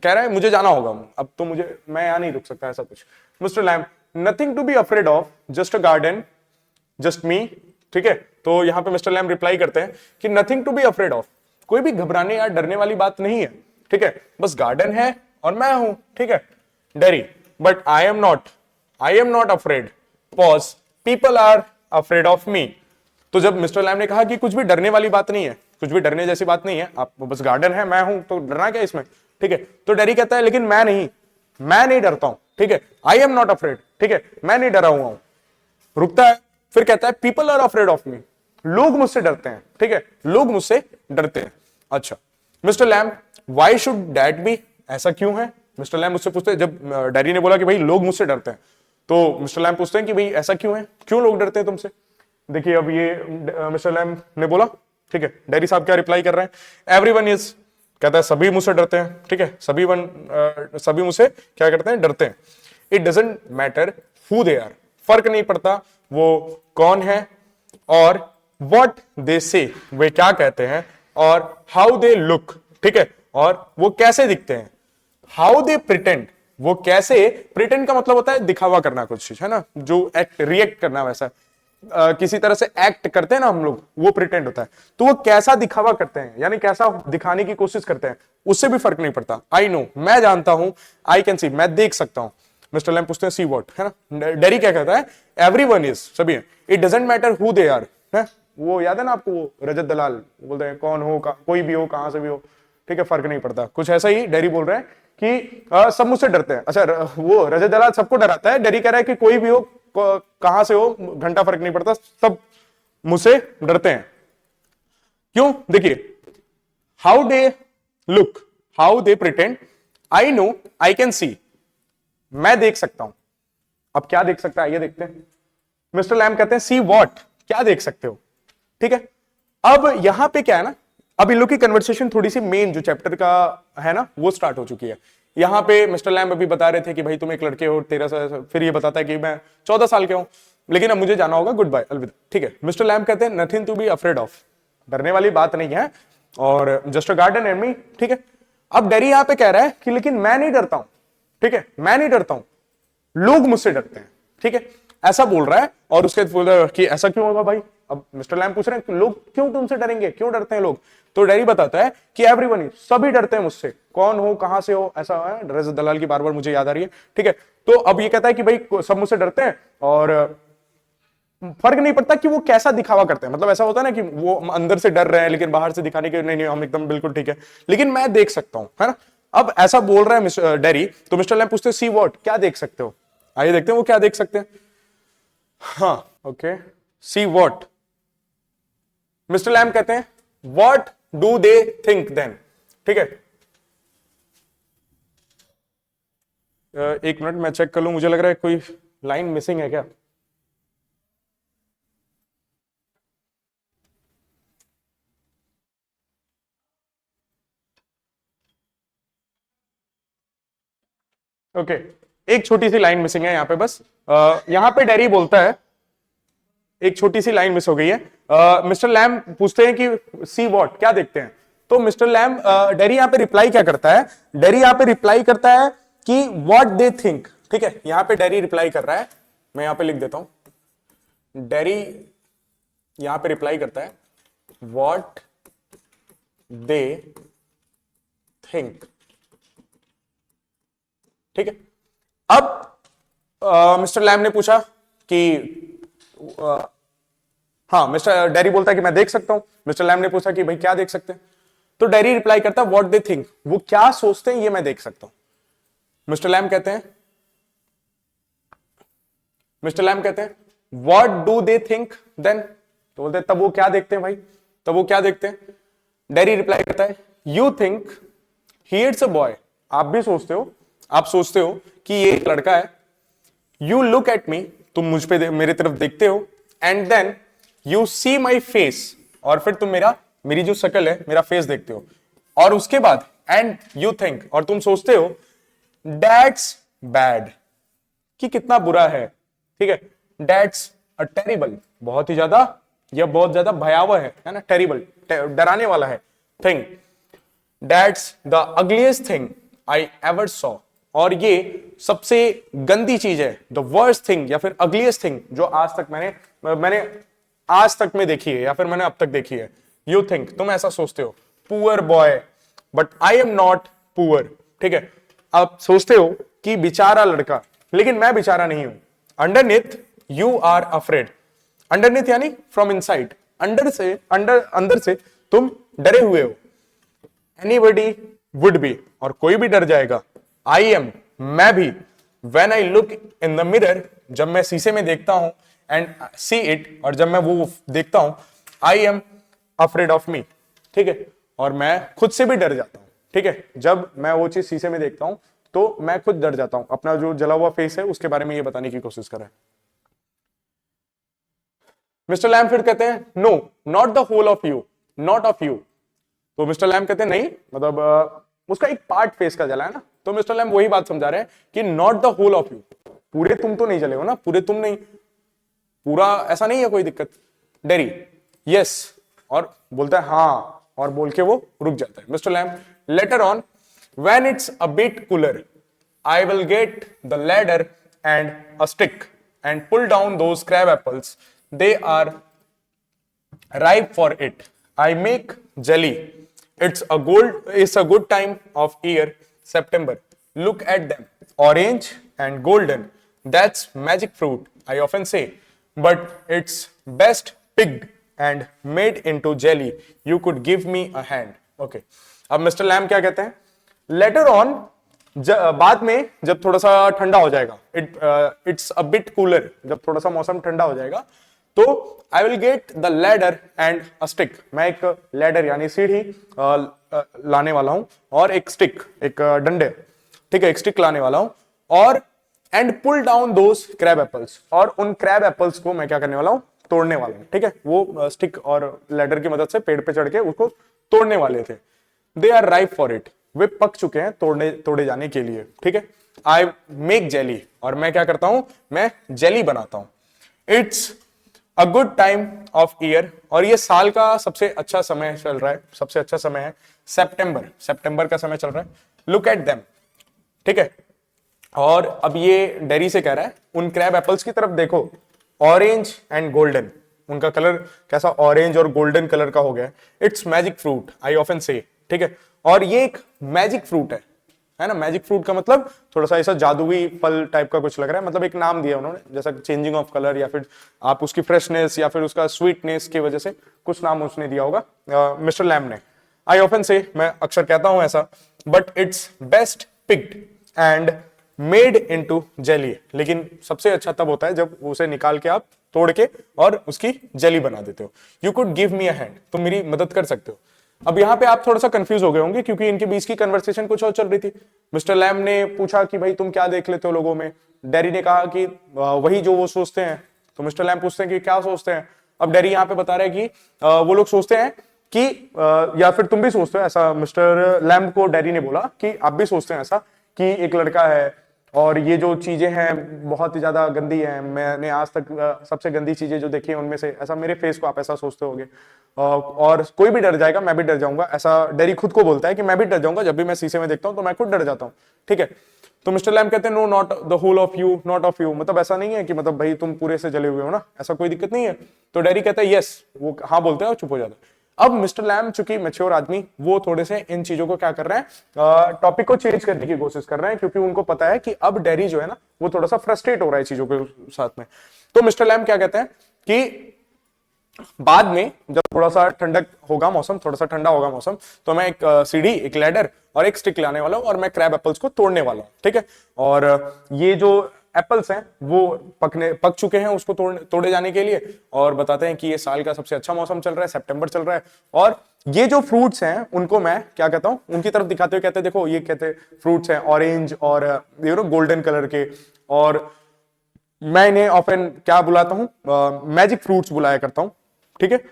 कह रहा है मुझे जाना होगा, अब तो मुझे, मैं यहां नहीं रुक सकता, ऐसा कुछ। Mister Lam nothing to be afraid of, just a garden, just me, ठीक है। तो यहां पे मिस्टर लैम रिप्लाई करते हैं कि nothing to be afraid of, कोई भी घबराने या डरने वाली बात नहीं है, ठीक है, बस गार्डन है और मैं हूं, ठीक है। Derry but I am not afraid, pause, people are afraid of me. तो जब मिस्टर लैम ने कहा कि कुछ भी डरने वाली बात नहीं है, कुछ भी डरने जैसी बात नहीं है, आप बस गार्डन है, मैं हूं, तो डरना क्या इसमें, ठीक है। तो डेरी कहता है लेकिन मैं नहीं डरता हूं, ठीक है, आई एम नॉट अफ्रेड, ठीक है, मैं नहीं डरा हुआ हूं, रुकता है, फिर कहता है people are afraid of me, लोग मुझसे डरते हैं, ठीक है, लोग मुझसे डरते हैं। अच्छा, mister Lamb why should that be, ऐसा क्यों है। मिस्टर लैम मुझसे पूछते हैं, जब डेरी ने बोला कि भाई लोग मुझसे डरते हैं, तो मिस्टर लैम पूछते हैं कि भाई ऐसा क्यों है, क्यों लोग डरते हैं तुमसे। देखिए अब ये मिस्टर लैम ने बोला, ठीक है, डेरी साहब क्या रिप्लाई कर रहे हैं, एवरीवन इज, कहता है सभी मुझसे डरते हैं, ठीक है, सभी मुझसे क्या करते हैं, डरते हैं। It doesn't matter who they are, फर्क नहीं पड़ता वो कौन है, और व्हाट दे से, वे क्या कहते हैं, और हाउ दे लुक, ठीक है, और वो कैसे दिखते हैं। हाउ दे प्रिटेंड, वो कैसे, प्रिटेंड का मतलब होता है दिखावा करना कुछ चीज, है ना, जो एक्ट रिएक्ट करना, वैसा किसी तरह से एक्ट करते हैं ना हम लोग, वो प्रिटेंड होता है। तो वो कैसा दिखावा करते हैं, यानी कैसा दिखाने की कोशिश करते हैं, उससे भी फर्क नहीं पड़ता। आई नो, मैं जानता हूं, आई कैन सी, मैं देख सकता हूं। मिस्टर लैम पूछते हैं सी व्हाट, है ना। डेरी क्या कहता है, एवरीवन इज, सभी है, it doesn't matter who they are, है, वो याद है ना आपको, वो रजत दलाल बोलते हैं कौन हो, कोई भी हो, कहां से भी हो, ठीक है, फर्क नहीं पड़ता, कुछ ऐसा ही डेरी बोल रहे हैं कि सब मुझसे डरते हैं। अच्छा, वो रजत दलाल सबको डराता है, डेरी कह रहा है कि कोई भी हो, कहां से हो, घंटा फर्क नहीं पड़ता, सब मुझसे डरते हैं। क्यों, देखिए, how they look, how they pretend, I know, I can see, मैं देख सकता हूं। अब क्या देख सकता है, ये देखते हैं। मिस्टर लैम कहते हैं सी व्हाट, क्या देख सकते हो, ठीक है। अब यहां पे क्या है ना, अब इन लोग की कन्वर्सेशन थोड़ी सी मेन जो चैप्टर का है ना वो स्टार्ट हो चुकी है। यहां पे मिस्टर लैम अभी बता रहे थे कि भाई तुम एक लड़के हो 13 साल, फिर ये बताता है कि मैं 14 साल के हूं, लेकिन अब मुझे जाना होगा, गुड बाय, अलविदा, ठीक है। मिस्टर लैम कहते हैं nothing to be afraid of, डरने वाली बात नहीं है, और just a garden and me, ठीक है। अब डेरी यहां पे कह रहा है कि लेकिन मैं नहीं डरता हूं, ठीक है, मैं नहीं डरता हूं, लोग मुझसे डरते हैं, ठीक है, ऐसा बोल रहा है। और उसके बोल रहा है कि ऐसा क्यों होगा भाई। अब मिस्टर लैम पूछ रहे हैं लोग क्यों तुमसे डरेंगे, क्यों डरते हैं लोग। तो डेरी बताता है कि एवरीवन, सभी डरते हैं मुझसे, कौन हो, कहां से हो, ऐसा है। रजत दलाल की बार बार मुझे याद आ रही है, ठीक है। तो अब ये कहता है कि भाई सब मुझसे डरते हैं और फर्क नहीं पड़ता कि वो कैसा दिखावा करते हैं, मतलब ऐसा होता है ना कि वो अंदर से डर रहे हैं लेकिन बाहर से दिखाने के नहीं हम एकदम बिल्कुल ठीक है, लेकिन मैं देख सकता हूं, है ना। अब ऐसा बोल रहा है डेरी, तो मिस्टर लैम पूछते हैं सी व्हाट, क्या देख सकते हो। आइए देखते हैं वो क्या देख सकते हैं। हाँ, okay, see what, mister Lamb कहते हैं what do they think then, ठीक है। एक मिनट मैं चेक कर लूं, मुझे लग रहा है कोई लाइन मिसिंग है क्या। ओके, एक छोटी सी लाइन मिसिंग है यहाँ पे बस। यहाँ पे डेरी बोलता है, एक छोटी सी लाइन मिस हो गई है। मिस्टर लैम पूछते हैं कि सी वॉट, क्या देखते हैं? तो मिस्टर लैम, डेरी यहाँ पे रिप्लाई क्या करता है? डेरी यहाँ पे रिप्लाई करता है कि व्हाट दे थिंक। ठीक है, यहाँ पे डेरी रिप्लाई कर रहा है, मैं यहाँ पे लिख देता हूं। डेरी यहाँ पे रिप्लाई करता है व्हाट दे थिंक। ठीक है, अब मिस्टर लैम ने पूछा कि हाँ, मिस्टर डेरी बोलता है कि मैं देख सकता हूं। मिस्टर लैम ने पूछा कि भाई क्या देख सकते हैं? तो डेरी रिप्लाई करता है व्हाट दे थिंक, वो क्या सोचते हैं ये मैं देख सकता हूं। मिस्टर लैम कहते हैं what do they think then? तो बोलते हैं तब वो क्या देखते हैं भाई, तब वो क्या देखते हैं? डेरी रिप्लाई करता है you think he it's a boy. आप भी सोचते हो, आप सोचते हो कि ये एक लड़का है। यू लुक एट मी, तुम मुझ पे मेरी तरफ देखते हो। And then you see my face, और फिर तुम मेरी जो शक्ल है, मेरा फेस देखते हो। और उसके बाद एंड यू थिंक, और तुम सोचते हो दैट्स बैड, कि कितना बुरा है। ठीक है, दैट्स अ टेरिबल, बहुत ही ज्यादा, यह बहुत ज्यादा भयावह है ना, टेरिबल, डराने वाला है। Thing, that's the ugliest thing I ever saw, और ये सबसे गंदी चीज है, द वर्स्ट थिंग या फिर अगलीस्ट थिंग जो आज तक मैंने आज तक में देखी है या फिर मैंने अब तक देखी है। यू थिंक, तुम ऐसा सोचते हो, poor boy but I am not poor. ठीक है, आप सोचते हो कि बेचारा लड़का, लेकिन मैं बेचारा नहीं हूं। Underneath you are afraid, underneath यानी फ्रॉम इनसाइड, अंदर से तुम डरे हुए हो। एनीबडी वुड बी, और कोई भी डर जाएगा। आई एम, मैं भी। When I look in the mirror, जब मैं शीशे में देखता हूं, एंड सी इट, और जब मैं वो देखता हूं, आई एम अफ्रेड ऑफ मी। ठीक है, और मैं खुद से भी डर जाता हूं। ठीक है, जब मैं वो चीज शीशे में देखता हूं तो मैं खुद डर जाता हूं। अपना जो जला हुआ फेस है उसके बारे में ये बताने की कोशिश कर रहा है। मिस्टर लैम फिर कहते हैं no, not the whole of you, not of you. तो मिस्टर लैम कहते हैं नहीं, मतलब उसका एक पार्ट फेस का जला है ना। तो मिस्टर लैम वही बात समझा रहे हैं कि not the whole of you, पूरे तुम तो नहीं जले हो ना, पूरे तुम नहीं, पूरा ऐसा नहीं है कोई दिक्कत। डेरी यस, और बोलता है हाँ, और बोल के वो रुक जाता है। Mister Lamb, later on when it's a bit cooler I will get the ladder and a stick and pull down those crab apples, they are ripe for it. I make jelly. It's a good time of year, September. Look at them, orange and golden. That's magic fruit, I often say, but it's best picked and made into jelly. You could give me a hand. Okay. अब मिस्टर लैम क्या कहते हैं? Later on, बाद में जब थोड़ा सा ठंडा हो जाएगा, it's a bit cooler, जब थोड़ा सा मौसम ठंडा हो जाएगा, तो आई will get the ladder and a stick, मैं एक लैडर यानी सीढ़ी लाने वाला हूं, और एक स्टिक, एक डंडे, ठीक है, एक स्टिक लाने वाला हूं, और and pull down those crab apples, और उन क्रैब एप्पल्स को मैं क्या करने वाला हूं? तोड़ने वाला हूं। ठीक है, वो स्टिक और लैडर की मदद से पेड़ पे चढ़ के उसको तोड़ने वाले थे। They are ripe for it, वे पक चुके हैं तोड़े जाने के लिए। ठीक है, आई मेक जेली, और मैं क्या करता हूं? मैं जेली बनाता हूं। It's a good time of year, और ये साल का सबसे अच्छा समय चल रहा है, सबसे अच्छा समय है सितंबर का समय चल रहा है। लुक एट देम, ठीक है, और अब ये डेरी से कह रहा है उन क्रैब एप्पल्स की तरफ देखो, ऑरेंज एंड गोल्डन, उनका कलर कैसा ऑरेंज और गोल्डन कलर का हो गया। It's magic fruit, I often से, ठीक है, और ये एक मैजिक फ्रूट है ना। मैजिक फ्रूट का मतलब थोड़ा सा ऐसा जादुई फल टाइप का कुछ लग रहा है, मतलब एक नाम दिया उन्होंने, जैसा चेंजिंग ऑफ कलर, या फिर आप उसकी फ्रेशनेस या फिर उसका स्वीटनेस की वजह से कुछ नाम उसने दिया होगा मिस्टर लैम ने। आई ऑफन से, मैं अक्सर कहता हूं ऐसा, but it's best picked and made into jelly, लेकिन सबसे अच्छा तब होता है जब उसे निकाल के आप तोड़ के और उसकी जेली बना देते हो। You could give me a hand, तुम मेरी मदद कर सकते हो। अब यहाँ पे आप थोड़ा सा कंफ्यूज हो गए होंगे क्योंकि इनके बीच की कन्वर्सेशन कुछ और चल रही थी। मिस्टर लैम ने पूछा कि भाई तुम क्या देख लेते हो लोगों में, डेरी ने कहा कि वही जो वो सोचते हैं। तो मिस्टर लैम पूछते हैं कि क्या सोचते हैं। अब डेरी यहाँ पे बता रहे हैं कि वो लोग सोचते हैं कि या फिर तुम भी सोचते हो ऐसा। मिस्टर लैम को डेरी ने बोला कि आप भी सोचते हैं ऐसा कि एक लड़का है और ये जो चीजें हैं बहुत ही ज्यादा गंदी हैं, मैंने आज तक सबसे गंदी चीजें जो देखी है उनमें से, ऐसा मेरे फेस को आप ऐसा सोचते होगे। और कोई भी डर जाएगा, मैं भी डर जाऊंगा, ऐसा डेरी खुद को बोलता है कि मैं भी डर जाऊंगा, जब भी मैं शीशे में देखता हूं तो मैं खुद डर जाता हूं, ठीक है। तो मिस्टर लैम कहते हैं no not the whole of you, not of you, मतलब ऐसा नहीं है कि मतलब भाई तुम पूरे से जले हुए हो ना, ऐसा कोई दिक्कत नहीं है। तो डेरी कहता है यस, वो हाँ बोलते हैं और चुप हो जाता है। अब मिस्टर लैम चूंकि मैच्योर आदमी, वो थोड़े से इन चीजों को क्या कर रहे हैं, टॉपिक को चेंज करने की कोशिश कर रहे हैं, क्योंकि उनको पता है कि अब डेरी जो है ना वो थोड़ा सा फ्रस्ट्रेट हो रहा है चीजों के साथ में। तो मिस्टर लैम क्या कहते हैं कि बाद में जब थोड़ा सा ठंडक होगा मौसम, थोड़ा सा ठंडा होगा मौसम, तो मैं एक सीढ़ी, एक लैडर और एक स्टिक लाने वाला हूं और मैं क्रैब एप्पल्स को तोड़ने वाला हूं, ठीक है। और ये जो एप्पल्स हैं वो पक चुके हैं उसको तोड़े जाने के लिए, और बताते हैं कि ये साल का सबसे अच्छा मौसम चल रहा है, सितंबर चल रहा है। और ये जो फ्रूट्स हैं उनको मैं क्या कहता हूं, उनकी तरफ दिखाते हुए कहते हैं देखो ये कहते फ्रूट्स हैं ऑरेंज और गोल्डन कलर के, और मैं इन्हें ऑफन क्या बुलाता हूं, मैजिक फ्रूट्स बुलाया करता हूं, ठीक है।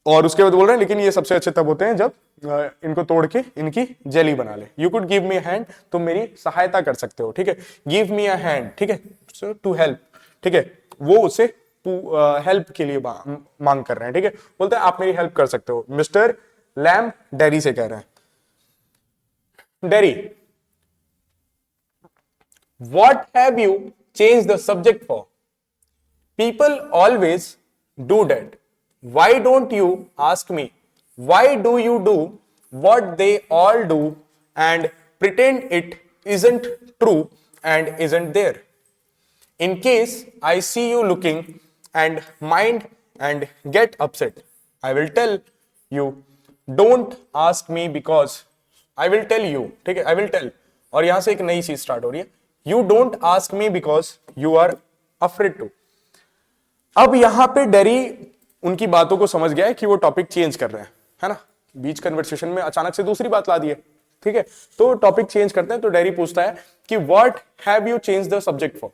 और उसके बाद बोल रहे हैं लेकिन ये सबसे अच्छे तब होते हैं जब इनको तोड़ के इनकी जेली बना ले। You could give me a hand, तुम मेरी सहायता कर सकते हो, ठीक है। गिव मी अ हैंड, ठीक है, टू हेल्प, ठीक है। वो उसे हेल्प के लिए मांग कर रहे हैं, ठीक है। बोलते हैं आप मेरी हेल्प कर सकते हो। मिस्टर लैम डेरी से कह रहे हैं, Derry what have you change the subject for? People always do that. Why don't you ask me? Why do you do what they all do and pretend it isn't true and isn't there? In case I see you looking and mind and get upset, I will tell you, don't ask me because I will tell you, ठीक है, I will tell। और यहां से एक नई चीज स्टार्ट हो रही है, you don't ask me because you are afraid to। अब यहां पे डेरी उनकी बातों को समझ गया है कि वो टॉपिक चेंज कर रहे हैं, है ना, बीच कन्वर्सेशन में अचानक से दूसरी बात ला दी है, ठीक है। तो टॉपिक चेंज करते हैं, तो डेरी पूछता है कि what have you change the subject for?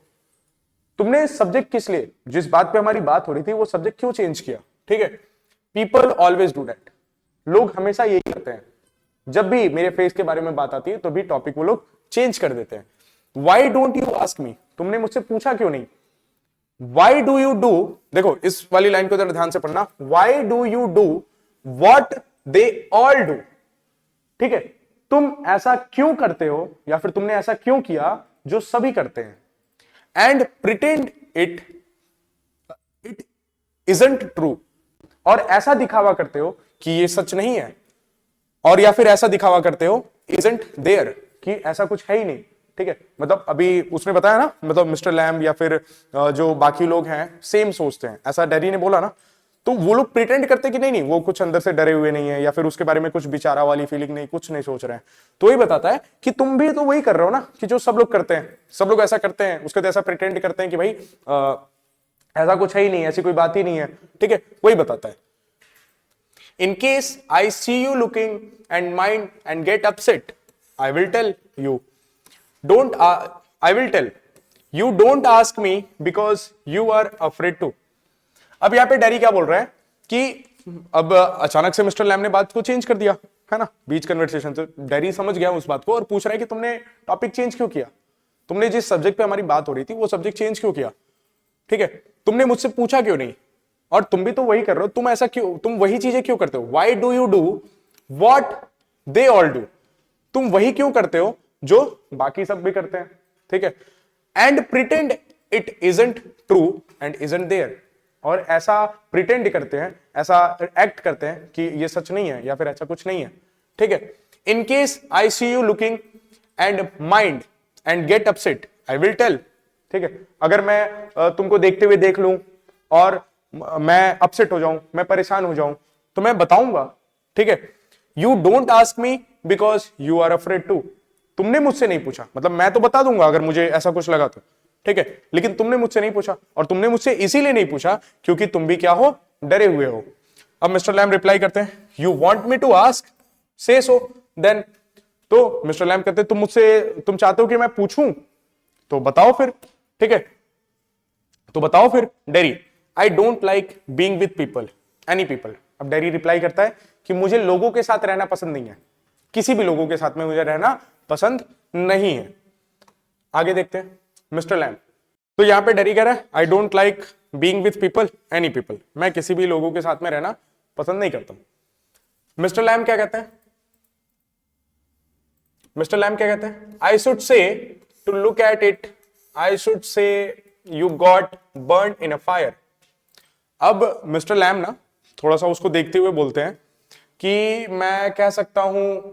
तुमने सब्जेक्ट किस लिए, जिस बात पे हमारी बात हो रही थी वो सब्जेक्ट क्यों चेंज किया, ठीक है। पीपल ऑलवेज डू दैट, लोग हमेशा यही करते हैं, जब भी मेरे फेस के बारे में बात आती है तो भी टॉपिक वो लोग चेंज कर देते हैं। Why don't you ask me, तुमने मुझसे पूछा क्यों नहीं? Why do you do, देखो इस वाली लाइन को जरा ध्यान से पढ़ना, Why do you do what they all do, ठीक है। तुम ऐसा क्यों करते हो या फिर तुमने ऐसा क्यों किया जो सभी करते हैं, and pretend it isn't true, और ऐसा दिखावा करते हो कि ये सच नहीं है, और या फिर ऐसा दिखावा करते हो isn't there, कि ऐसा कुछ है ही नहीं, ठीक है। मतलब अभी उसने बताया ना, मतलब मिस्टर लैम या फिर जो बाकी लोग हैं सेम सोचते हैं, ऐसा डेरी ने बोला ना, तो वो लोग प्रिटेंड करते कि नहीं नहीं वो कुछ अंदर से डरे हुए नहीं है, या फिर उसके बारे में कुछ बेचारा वाली फीलिंग नहीं, कुछ नहीं सोच रहे हैं। तो ये बताता है कि तुम भी तो वही कर रहे हो ना कि जो सब लोग करते हैं, सब लोग ऐसा करते हैं, उसके तो ऐसा प्रिटेंड करते हैं कि भाई ऐसा कुछ है ही नहीं, ऐसी कोई बात ही नहीं है, ठीक है। वही बताता है, in case I see you looking and mind and get upset, I will tell you, don't I will tell you, don't ask me because you are afraid to। अब यहां पे डेरी क्या बोल रहा है कि अब अचानक से मिस्टर लैम ने बात को चेंज कर दिया, है ना, बीच कन्वर्सेशन से डेरी समझ गया उस बात को और पूछ रहा है कि तुमने टॉपिक चेंज क्यों किया, तुमने जिस सब्जेक्ट पे हमारी बात हो रही थी वो सब्जेक्ट चेंज क्यों किया, ठीक है। तुमने मुझसे पूछा क्यों नहीं, और तुम भी तो वही कर रहे हो, तुम ऐसा क्यों, तुम वही चीजें क्यों करते हो? Why do you do what they all do, तुम वही क्यों करते हो जो बाकी सब भी करते हैं, ठीक है। And pretend it isn't true and isn't there, और ऐसा प्रिटेंड करते हैं, ऐसा एक्ट करते हैं कि ये सच नहीं है या फिर ऐसा कुछ नहीं है, ठीक है। In case I see you looking and mind and get upset, I will tell, ठीक है। अगर मैं तुमको देखते हुए देख लूं और मैं अपसेट हो जाऊं, मैं परेशान हो जाऊं, तो मैं बताऊंगा, ठीक है। You don't ask me because you are afraid to, तुमने मुझसे नहीं पूछा, मतलब मैं तो बता दूंगा अगर मुझे ऐसा कुछ लगा तो, ठीक है, लेकिन तुमने मुझसे नहीं पूछा, और तुमने मुझसे इसीलिए नहीं पूछा क्योंकि तुम भी क्या हो, डरे हुए हो। अब मिस्टर लैम रिप्लाई करते हैं, you want me to ask, say so then. तो मिस्टर लैम कहते हैं तुम चाहते हो कि मैं पूछूं, तो बताओ फिर, ठीक है, तो बताओ फिर। Dairy, I don't like being with people, any people. अब डेरी रिप्लाई करता है कि मुझे लोगों के साथ रहना पसंद नहीं है, किसी भी लोगों के साथ में मुझे रहना पसंद नहीं है। आगे देखते हैं मिस्टर लैम। तो यहां पे डेरी कह रहा है I don't like being with people any people, मैं किसी भी लोगों के साथ में रहना पसंद नहीं करता। मिस्टर लैम क्या कहते हैं? मिस्टर लैम क्या कहते हैं? I should say to look at it, I should say you got burn in a fire. अब मिस्टर लैम ना थोड़ा सा उसको देखते हुए बोलते हैं कि मैं कह सकता हूं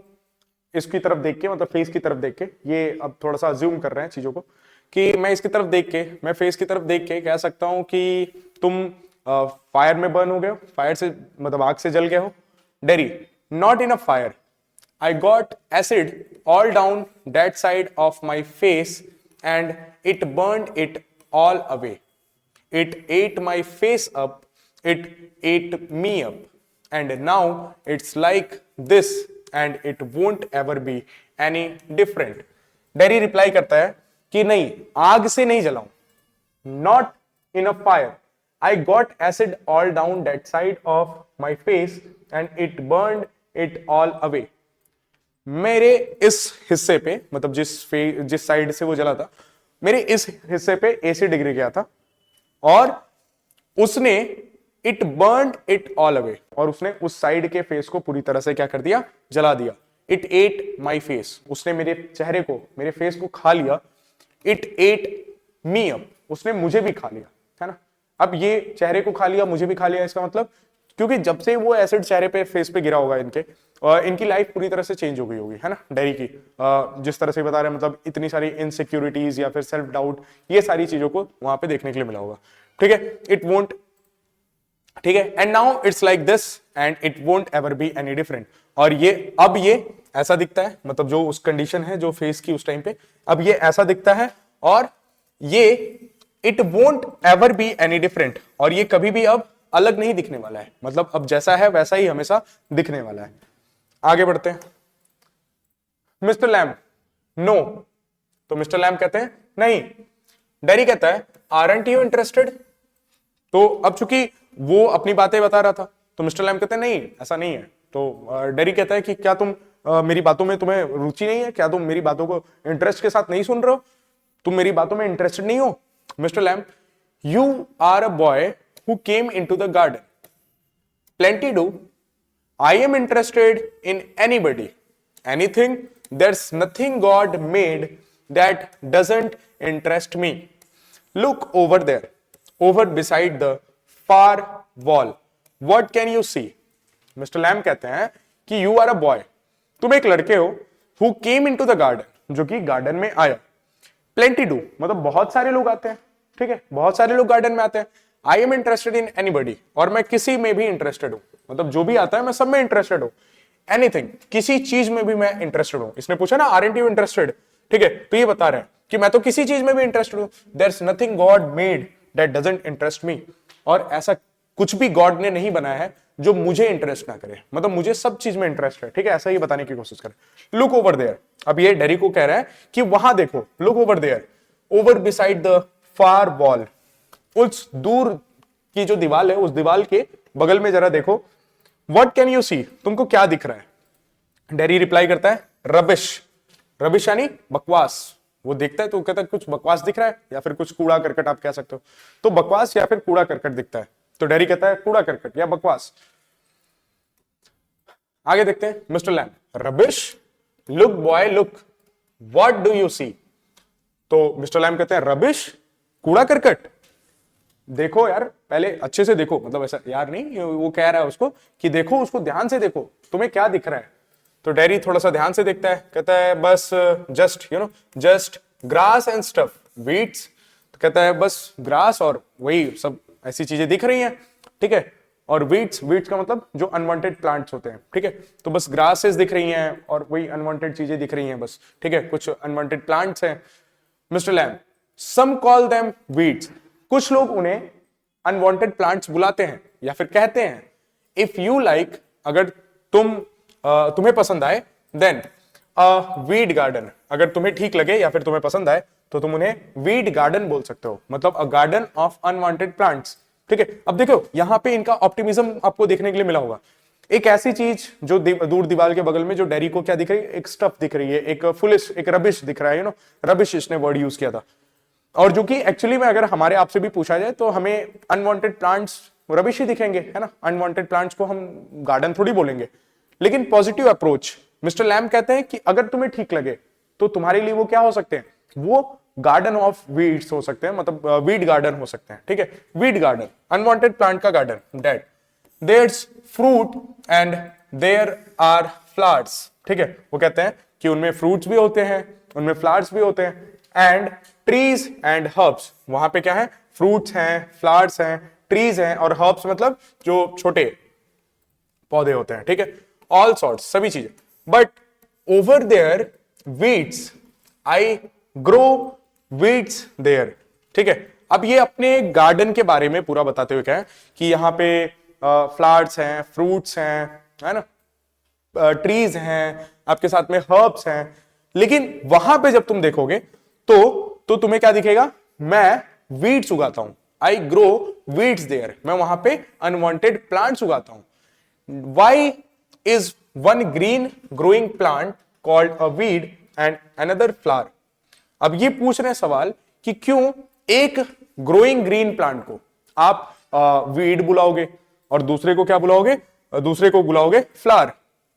इसकी तरफ देख के, मतलब फेस की तरफ देख के, ये अब थोड़ा सा अज्यूम कर रहे हैं चीजों को, कि मैं इसकी तरफ देख के, मैं फेस की तरफ देख के कह सकता हूं कि तुम फायर में बर्न हो गए हो, फायर से मतलब आग से जल गए हो। Dairy, not in a fire, I got acid all down that side of my face and it burned it all away. It ate my face up, it ate me up, and now it's like this and it won't ever be any different. Derry reply करता है कि नहीं, आग से नहीं जलाऊं, not in a fire. I got acid all down that side of my face and it burned it all away. मेरे इस हिस्से पे, मतलब जिस साइड से वो जला था, मेरे इस हिस्से पे एसिड गिर गया था और उसने it burned it all away, और उसने उस साइड के फेस को पूरी तरह से क्या कर दिया? जला दिया। इट एट माई फेस, उसने मेरे चेहरे को, मेरे फेस को खा लिया। इट एट मी अप, उसने मुझे भी खा लिया, है ना। अब ये चेहरे को खा लिया, मुझे भी खा लिया, इसका मतलब क्योंकि जब से वो एसिड चेहरे पे, फेस पे गिरा होगा इनके, इनकी लाइफ पूरी तरह से चेंज हो गई होगी, है ना। डेरी की जिस तरह से बता रहे हैं, मतलब इतनी सारी इनसिक्योरिटीज या फिर सेल्फ डाउट, ये सारी चीजों को वहां पे देखने के लिए मिला होगा। ठीक है, इट वोंट, ठीक है, and now it's like this and it won't ever be any different. और ये अब ये ऐसा दिखता है, मतलब जो उस कंडीशन है जो फेस की उस टाइम पे, अब ये ऐसा दिखता है और ये it won't ever be any different, और ये कभी भी अब अलग नहीं दिखने वाला है, मतलब अब जैसा है वैसा ही हमेशा दिखने वाला है। आगे बढ़ते हैं। मिस्टर लैम, नो, तो मिस्टर लैम कहते हैं नहीं। डेरी कहता है आरंट यू इंटरेस्टेड, तो अब चूंकि वो अपनी बातें बता रहा था तो मिस्टर लैम कहते हैं नहीं, ऐसा नहीं है। तो डेरी कहता है कि क्या तुम मेरी बातों में तुम्हें रुचि नहीं है, क्या तुम मेरी बातों को इंटरेस्ट के साथ नहीं सुन रहे हो, तुम मेरी बातों में इंटरेस्टेड नहीं हो? Mister Lamb, you are a boy who came into the garden. Plenty do. I am interested in anybody, anything. There's nothing God made that doesn't interest me. Look over there, over beside the far wall. What can you see? Mr. Lamb कहते हैं कि you are a boy. तुम एक लड़के हो who came into the garden, जो कि गार्डन में आया। Plenty do, मतलब बहुत सारे लोग आते हैं, ठीक है, बहुत सारे लोग गार्डन में आते हैं। I am interested in anybody, और मैं किसी में भी इंटरेस्टेड हूं, मतलब जो भी आता है मैं सब में इंटरेस्टेड हूं। एनीथिंग, किसी चीज में भी मैं इंटरेस्टेड हूं। इसने पूछा ना आरंट यू इंटरेस्टेड, ठीक है, तो ये बता रहे हैं कि मैं तो किसी चीज में भी इंटरेस्टेड हूं। There's nothing God made that doesn't interest me, और ऐसा कुछ भी गॉड ने नहीं बनाया है जो मुझे इंटरेस्ट ना करे, मतलब मुझे सब चीज में इंटरेस्ट है, ठीक है, ऐसा ही बताने की कोशिश करें। लुक ओवर देयर, अब ये डेरी को कह रहा है कि वहां देखो, look over there, over beside the far wall, उस दूर की जो दीवार है उस दीवार के बगल में जरा देखो। व्हाट कैन यू सी, तुमको क्या दिख रहा है? डेरी रिप्लाई करता है रबिश, रबिश यानी बकवास। वो देखता है तो कहता है कुछ बकवास दिख रहा है, या फिर कुछ कूड़ा करकट आप कह सकते हो, तो बकवास या फिर कूड़ा करकट दिखता है, तो डेरी कहता है कूड़ा करकट या बकवास। आगे देखते हैं mister Lam, rubbish, look boy look, what do you see? तो मिस्टर लैम कहते हैं रबिश, कूड़ा करकट, देखो यार पहले अच्छे से देखो, मतलब ऐसा यार नहीं, वो कह रहा है उसको कि देखो, उसको ध्यान से देखो, तुम्हें क्या दिख रहा है? तो डेरी थोड़ा सा ध्यान से देखता है, कहता है बस just you know just grass and stuff weeds, तो कहता है बस ग्रास और वही सब ऐसी चीजें दिख रही हैं, ठीक है, और वीड्स, वीड्स का मतलब जो अनवांटेड प्लांट्स होते हैं, ठीक है, तो बस ग्रासेस दिख रही हैं और वही अनवांटेड चीजें दिख रही हैं बस, ठीक है, कुछ अनवांटेड प्लांट्स हैं। मिस्टर लैम, सम कॉल देम वीड्स, कुछ लोग उन्हें अनवांटेड प्लांट्स बुलाते हैं या फिर कहते हैं। इफ यू लाइक, अगर तुम्हें पसंद आए, देन वीड गार्डन, अगर तुम्हें ठीक लगे या फिर तुम्हें पसंद आए तो तुम उन्हें वीड गार्डन बोल सकते हो, मतलब अ गार्डन ऑफ अनवांटेड प्लांट्स, ठीक है। अब देखो यहां पे इनका ऑप्टिमिज्म आपको देखने के लिए मिला होगा एक ऐसी चीज जो दूर दीवार के बगल में, जो डेरी को क्या दिख रही है, एक स्टफ दिख रही है, एक फुलिश, एक रबिश दिख रहा है, रबिश इसने वर्ड यूज किया था। और जो कि एक्चुअली में अगर हमारे आपसे भी पूछा जाए तो हमें अनवांटेड प्लांट्स रबिश ही दिखेंगे, है ना। अनवांटेड प्लांट्स को हम गार्डन थोड़ी बोलेंगे। लेकिन पॉजिटिव अप्रोच, मिस्टर लैम कहते हैं कि अगर तुम्हें ठीक लगे तो तुम्हारे लिए वो क्या हो सकते हैं, वो गार्डन ऑफ वीड्स हो सकते हैं, मतलब वीड गार्डन हो सकते हैं, ठीक है। वीड गार्डन, अनवांटेड प्लांट का garden, that there's fruit and there are flowers, ठीक है। वो कहते हैं कि उनमें फ्रूट्स भी होते हैं, उनमें फ्लावर्स भी होते हैं, एंड ट्रीज एंड हर्ब्स, वहां पे क्या है, फ्रूट्स हैं, फ्लावर्स हैं, ट्रीज हैं, और हर्ब्स मतलब जो छोटे पौधे होते हैं, ठीक है। ऑल सॉर्ट्स, सभी चीजें। But over there weeds, I grow weeds there, ठीक है। अब ये अपने गार्डन के बारे में पूरा बताते हुए क्या है कि यहाँ पे फ्लावर्स हैं, फ्रूट्स हैं, है ना, ट्रीज हैं, आपके साथ में हर्ब्स हैं। लेकिन वहां पे जब तुम देखोगे तो तुम्हें क्या दिखेगा, मैं वीड्स उगाता हूं, आई ग्रो वीड्स देयर, मैं वहां पे अनवांटेड प्लांट्स उगाता हूं। Why is one green growing plant called a weed and another flower. अब ये पूछ रहे हैं सवाल कि क्यों एक ग्रोइंग ग्रीन प्लांट को आप वीड बुलाओगे और दूसरे को क्या बुलाओगे, दूसरे को बुलाओगे फ्लावर।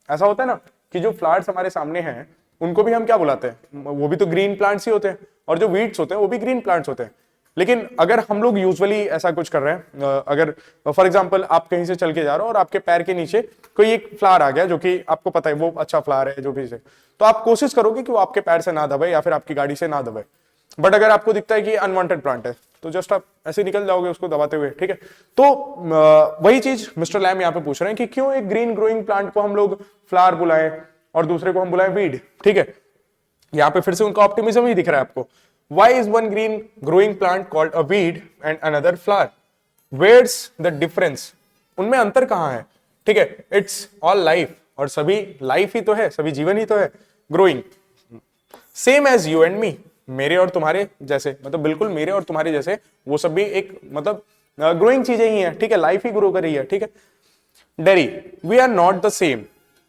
ऐसा होता है ना कि जो फ्लावर्स हमारे सामने हैं उनको भी हम क्या बुलाते हैं, वो भी तो ग्रीन प्लांट्स ही होते हैं, और जो वीड्स होते हैं वो भी ग्रीन प्लांट्स होते हैं। लेकिन अगर हम लोग यूजुअली ऐसा कुछ कर रहे हैं, अगर फॉर एग्जांपल आप कहीं से चल के जा रहे हो और आपके पैर के नीचे कोई एक फ्लावर आ गया जो कि आपको पता है वो अच्छा फ्लावर है जो भी से, तो आप कोशिश करोगे कि वो आपके पैर से ना दबाए या फिर आपकी गाड़ी से ना दबाए। बट अगर आपको दिखता है कि अनवांटेड प्लांट है तो जस्ट आप ऐसे निकल जाओगे उसको दबाते हुए, ठीक है। तो वही चीज मिस्टर लैम यहाँ पे पूछ रहे हैं कि क्यों एक ग्रीन ग्रोइंग प्लांट को हम लोग फ्लावर बुलाएं और दूसरे को हम बुलाएं वीड, ठीक है। यहाँ पे फिर से उनका ऑप्टिमिज्म ही दिख रहा है आपको। Why is one green growing plant called a weed and another flower? Where's the difference? उनमें अंतर कहाँ है, ठीक है। It's all life, और सभी लाइफ ही तो है, सभी जीवन ही तो है। Growing, same as you and me, मेरे और तुम्हारे जैसे, मतलब बिल्कुल मेरे और तुम्हारे जैसे, वो सब भी एक मतलब ग्रोइंग चीजें ही है, ठीक है। लाइफ ही ग्रो कर रही है, ठीक है। Derry, we are not the same.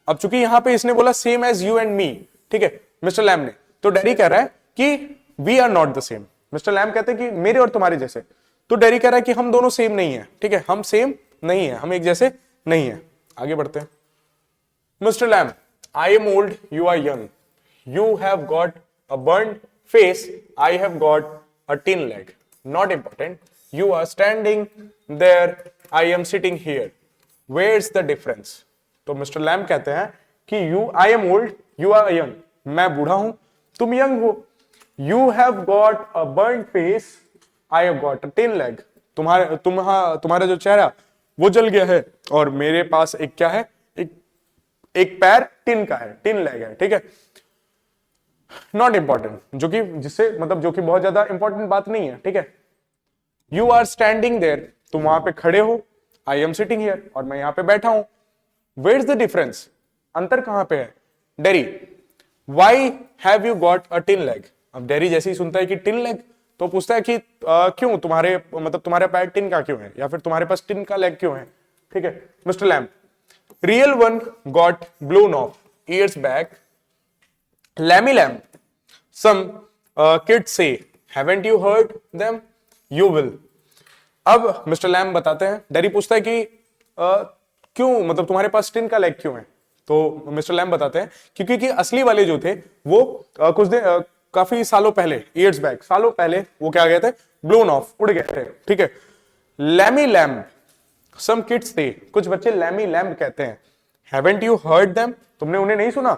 अब चूंकि यहाँ पे इसने बोला same as you and me, ठीक है, मिस्टर लैम ने, तो डेरी कह रहा है कि we are not the same. Mister Lamb कहते हैं कि मेरे और तुम्हारे जैसे, तो डेरी कह रहा है कि हम दोनों सेम नहीं है, ठीक है, हम सेम नहीं है, हम एक जैसे नहीं है। आगे बढ़ते हैं। Mister Lamb, I am old, you are young, you have got a burned face, I have got a tin leg, not important, you are standing there, I am sitting here, where is the difference. तो मिस्टर लैम कहते हैं कि I am old, you are young, मैं बूढ़ा हूं, तुम यंग हो। You have got a burnt face, I have got a tin leg. तुम्हारा जो चेहरा वो जल गया है और मेरे पास एक क्या है, एक पैर टिन का है, टिन लेग है, ठीक है। नॉट इंपॉर्टेंट, जो कि जिससे मतलब जो कि बहुत ज्यादा इंपॉर्टेंट बात नहीं है, ठीक है। यू आर स्टैंडिंग देयर, तुम वहां पे खड़े हो, आई एम सिटिंग हियर, और मैं यहां पे बैठा हूं। वेयर इज द डिफरेंस, अंतर कहां पे है। Dairy, why have you got a tin leg. अब डेरी जैसे ही सुनता है कि टिन लेग तो पूछता है कि क्यों तुम्हारे मतलब तुम्हारे पैर टिन का क्यों है, या फिर तुम्हारे पास टिन का लेग क्यों है, ठीक है। Mister Lam, real one got blown off years back, Lammy Lam, some kids say haven't you heard them, you will. अब मिस्टर लैम बताते हैं, डेरी पूछता है कि क्यों मतलब तुम्हारे पास टिन का लेग क्यों है, तो मिस्टर लैम बताते हैं क्योंकि असली वाले जो थे वो कुछ दिन काफी सालों पहले, ईयर्स बैक, सालों पहले वो क्या गए थे, ब्लोन ऑफ, उड़ गए थे, ठीक है। लैमी लैम्ब, सम किड्स थे, कुछ बच्चे लैमी लैम्ब कहते हैं। हैवंट यू हर्ड देम, तुमने उन्हें नहीं सुना।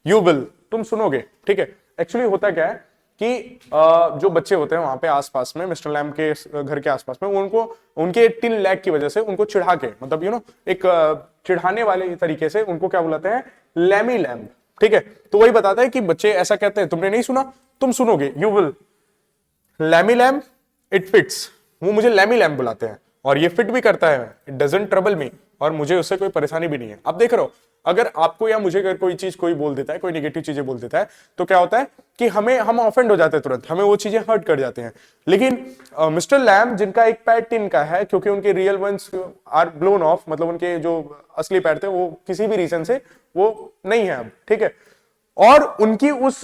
यू विल, तुम सुनोगे, ठीक है। एक्चुअली होता क्या है कि जो बच्चे होते हैं वहां पे आसपास में, मिस्टर लैम्ब के घर के आसपास में, उनको उनके टिन लैग की वजह से उनको चिढ़ा के, मतलब एक चिढ़ाने वाले तरीके से उनको क्या बुलाते हैं, लैमी लैम्ब, ठीक है। तो वही बताता है कि बच्चे ऐसा कहते हैं, तुमने नहीं सुना, तुम सुनोगे, you will. Lammy lamb, it fits, वो मुझे लैमी लैम्ब बुलाते हैं और ये फिट भी करता है, इट डजंट ट्रबल मी, और मुझे उससे कोई परेशानी भी नहीं है। आप देख रहे हो, अगर आपको या मुझे अगर कोई चीज कोई बोल देता है, कोई नेगेटिव चीजें बोल देता है, तो क्या होता है कि हम ऑफेंड हो जाते हैं तुरंत, हमें वो चीजें हर्ट कर जाते हैं। लेकिन मिस्टर लैम जिनका एक पैर टिन का है, क्योंकि उनके real ones are blown off, मतलब उनके जो असली पैर थे वो किसी भी रीजन से वो नहीं है अब, ठीक है। और उनकी उस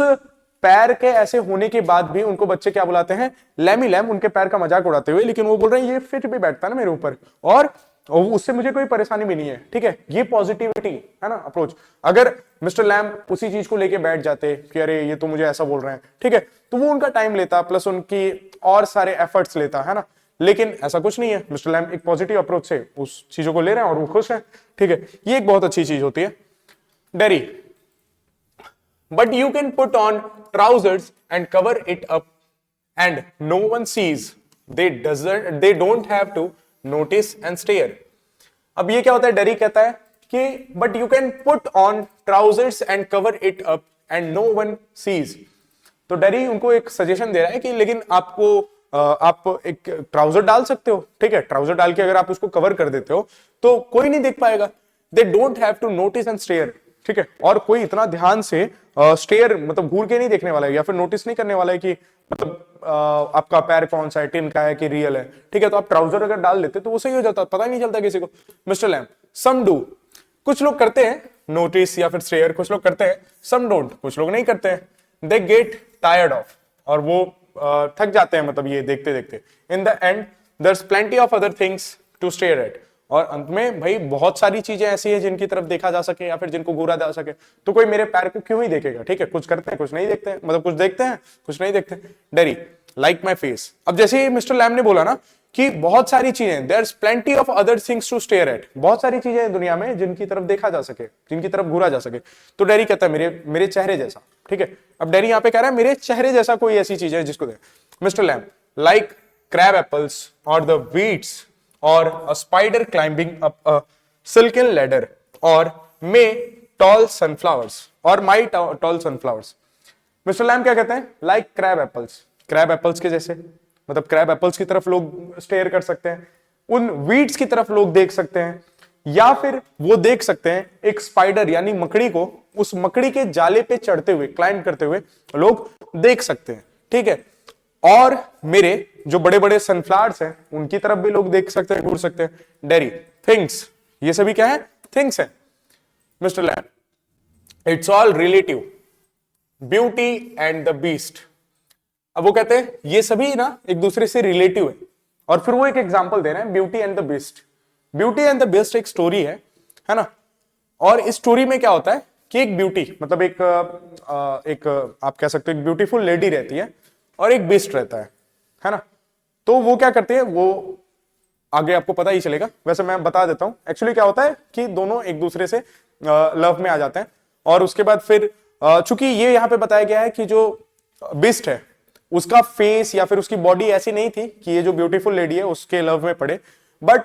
पैर के ऐसे होने के बाद भी उनको बच्चे क्या बुलाते हैं, लैमी लैम, उनके पैर का मजाक उड़ाते हुए। लेकिन वो बोल रहे हैं ये फिट भी बैठता है ना मेरे ऊपर, और उससे मुझे कोई परेशानी भी नहीं है, ठीक है। ये पॉजिटिविटी है ना अप्रोच। अगर मिस्टर लैम उसी चीज को लेके बैठ जाते कि अरे ये तो मुझे ऐसा बोल रहे हैं, ठीक है, तो वो उनका टाइम लेता, प्लस उनकी और सारे एफर्ट्स लेता है ना। लेकिन ऐसा कुछ नहीं है, मिस्टर लैम एक पॉजिटिव अप्रोच से उस चीजों को ले रहे हैं और वो खुश है, ठीक है। ये एक बहुत अच्छी चीज होती है। Dairy, but you can put on trousers and cover it up and no one sees, they don't have to notice and stare. अब ये क्या होता है, डेरी कहता है कि but you can put on trousers and cover it up and no one sees. तो डेरी उनको एक सजेशन दे रहा है कि लेकिन आप एक ट्राउजर डाल सकते हो, ठीक है। ट्राउजर डाल के अगर आप उसको कवर कर देते हो तो कोई नहीं देख पाएगा। They don't have to notice and stare, ठीक है। और कोई इतना ध्यान से स्टेयर मतलब घूर के नहीं देखने वाला है या फिर नोटिस नहीं करने वाला है कि मतलब आपका पैर कौन सा है, टिन का है कि रियल है, ठीक है। तो आप ट्राउजर अगर डाल लेते तो वो सही हो जाता, पता ही नहीं चलता किसी को। मिस्टर लैम, सम डू, कुछ लोग करते हैं नोटिस या फिर स्टेयर, कुछ लोग करते हैं, सम डोंट, कुछ लोग नहीं करते हैं। दे गेट टायर्ड ऑफ, और वो थक जाते हैं मतलब ये देखते देखते। In the end there is plenty of other things to stare at, और अंत में भाई बहुत सारी चीजें ऐसी हैं जिनकी तरफ देखा जा सके या फिर जिनको घूरा जा सके, तो कोई मेरे पैर को क्यों ही देखेगा, ठीक है। कुछ करते हैं, कुछ नहीं देखते हैं, मतलब कुछ देखते हैं, कुछ नहीं देखते। डेरी, लाइक माई फेस, अब जैसे मिस्टर लैम ने बोला ना कि बहुत सारी चीजें, there is plenty of other things to stare at, बहुत सारी चीजें हैं दुनिया में जिनकी तरफ देखा जा सके, जिनकी तरफ घूरा जा सके। तो डेरी कहता है मेरे चेहरे जैसा, ठीक है। अब डेरी यहां पे कह रहा है मेरे चेहरे जैसा कोई ऐसी चीज है जिसको दे। Mister Lam, like crab apples और the weeds or a spider climbing up a silken ladder or may tall sunflowers or my tall sunflowers. Mister Lamb क्या कहते हैं, like crab apples, crab apples के जैसे, मतलब crab apples की तरफ लोग स्टेयर कर सकते हैं, उन weeds की तरफ लोग देख सकते हैं, या फिर वो देख सकते हैं एक स्पाइडर यानी मकड़ी को, उस मकड़ी के जाले पे चढ़ते हुए, क्लाइंब करते हुए लोग देख सकते हैं, ठीक है। और मेरे जो बड़े बड़े सनफ्लावर्स हैं उनकी तरफ भी लोग देख सकते हैं, घूर सकते हैं। डेरी, थिंग्स, ये सभी क्या है, थिंग्स है। Mister Lamb, it's all relative, beauty and the beast. अब वो कहते हैं ये सभी ना एक दूसरे से रिलेटिव है, और फिर वो एक एग्जांपल दे रहे हैं, beauty and the beast. Beauty and the beast एक स्टोरी है ना। और इस स्टोरी में क्या होता है कि एक ब्यूटी मतलब एक आप कह सकते हो एक ब्यूटीफुल लेडी रहती है और एक बीस्ट रहता है ना। तो वो क्या करते हैं, वो आगे आपको पता ही चलेगा, वैसे मैं बता देता हूं। एक्चुअली क्या होता है कि दोनों एक दूसरे से लव में आ जाते हैं, और उसके बाद फिर चूंकि ये यहां पे बताया गया है कि जो बीस्ट है उसका फेस या फिर उसकी बॉडी ऐसी नहीं थी कि ये जो ब्यूटीफुल लेडी है उसके लव में पड़े, बट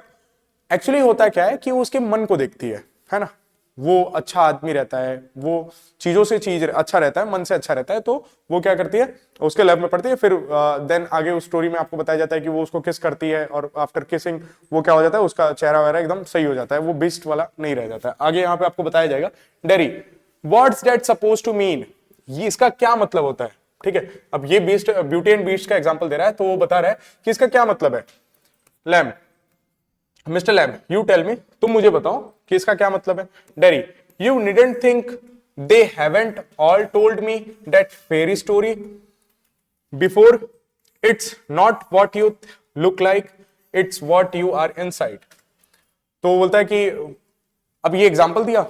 एक्चुअली होता क्या है कि वो उसके मन को देखती है ना। वो अच्छा आदमी रहता है, वो चीजों से चीज अच्छा रहता है, मन से अच्छा रहता है, तो वो क्या करती है, उसके लव में पड़ती है। फिर देन आगे उस स्टोरी में आपको बताया जाता है कि वो उसको किस करती है, और आफ्टर किसिंग वो क्या हो जाता है, उसका चेहरा वगैरह एकदम सही हो जाता है, वो बीस्ट वाला नहीं रह जाता है। आगे यहाँ पे आपको बताया जाएगा। Derry, what's that suppose to mean, ये इसका क्या मतलब होता है, ठीक है। अब ये बीस्ट, ब्यूटी एंड बीस्ट का एग्जाम्पल दे रहा है, तो वो बता रहा है कि इसका क्या मतलब है। Lamb, mister Lamb, you tell me, तुम मुझे बताओ कि इसका क्या मतलब है। Derry, you needn't think they haven't all told me that fairy story before, it's not what you look like, it's what you are inside. तो बोलता है कि अब ये एग्जांपल दिया,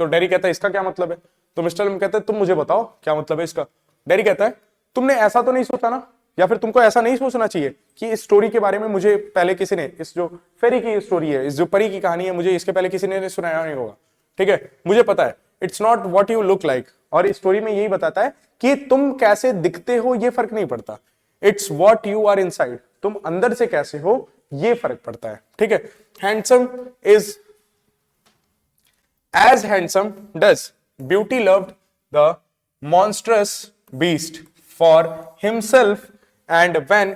तो डेरी कहता है इसका क्या मतलब है। तो मिस्टर लैम कहता है तुम मुझे बताओ क्या मतलब है इसका। डेरी कहता है तुमने ऐसा तो नहीं सोचा ना, या फिर तुमको ऐसा नहीं सोचना चाहिए कि इस स्टोरी के बारे में मुझे पहले किसी ने, इस जो फेरी की स्टोरी है, इस जो परी की कहानी है, मुझे इसके पहले किसी ने सुनाया नहीं होगा, ठीक है। मुझे पता है, it's not what you look like, और इस स्टोरी में यही बताता है कि तुम कैसे दिखते हो ये फर्क नहीं पड़ता, it's what you are inside, तुम अंदर से कैसे हो ये फर्क पड़ता है, ठीक है। Handsome is as handsome does beauty loved the monstrous beast for himself, and when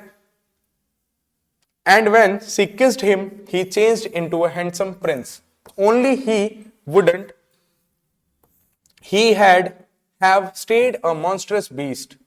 And when she kissed him, he changed into a handsome prince. Only he wouldn't. He had have stayed a monstrous beast.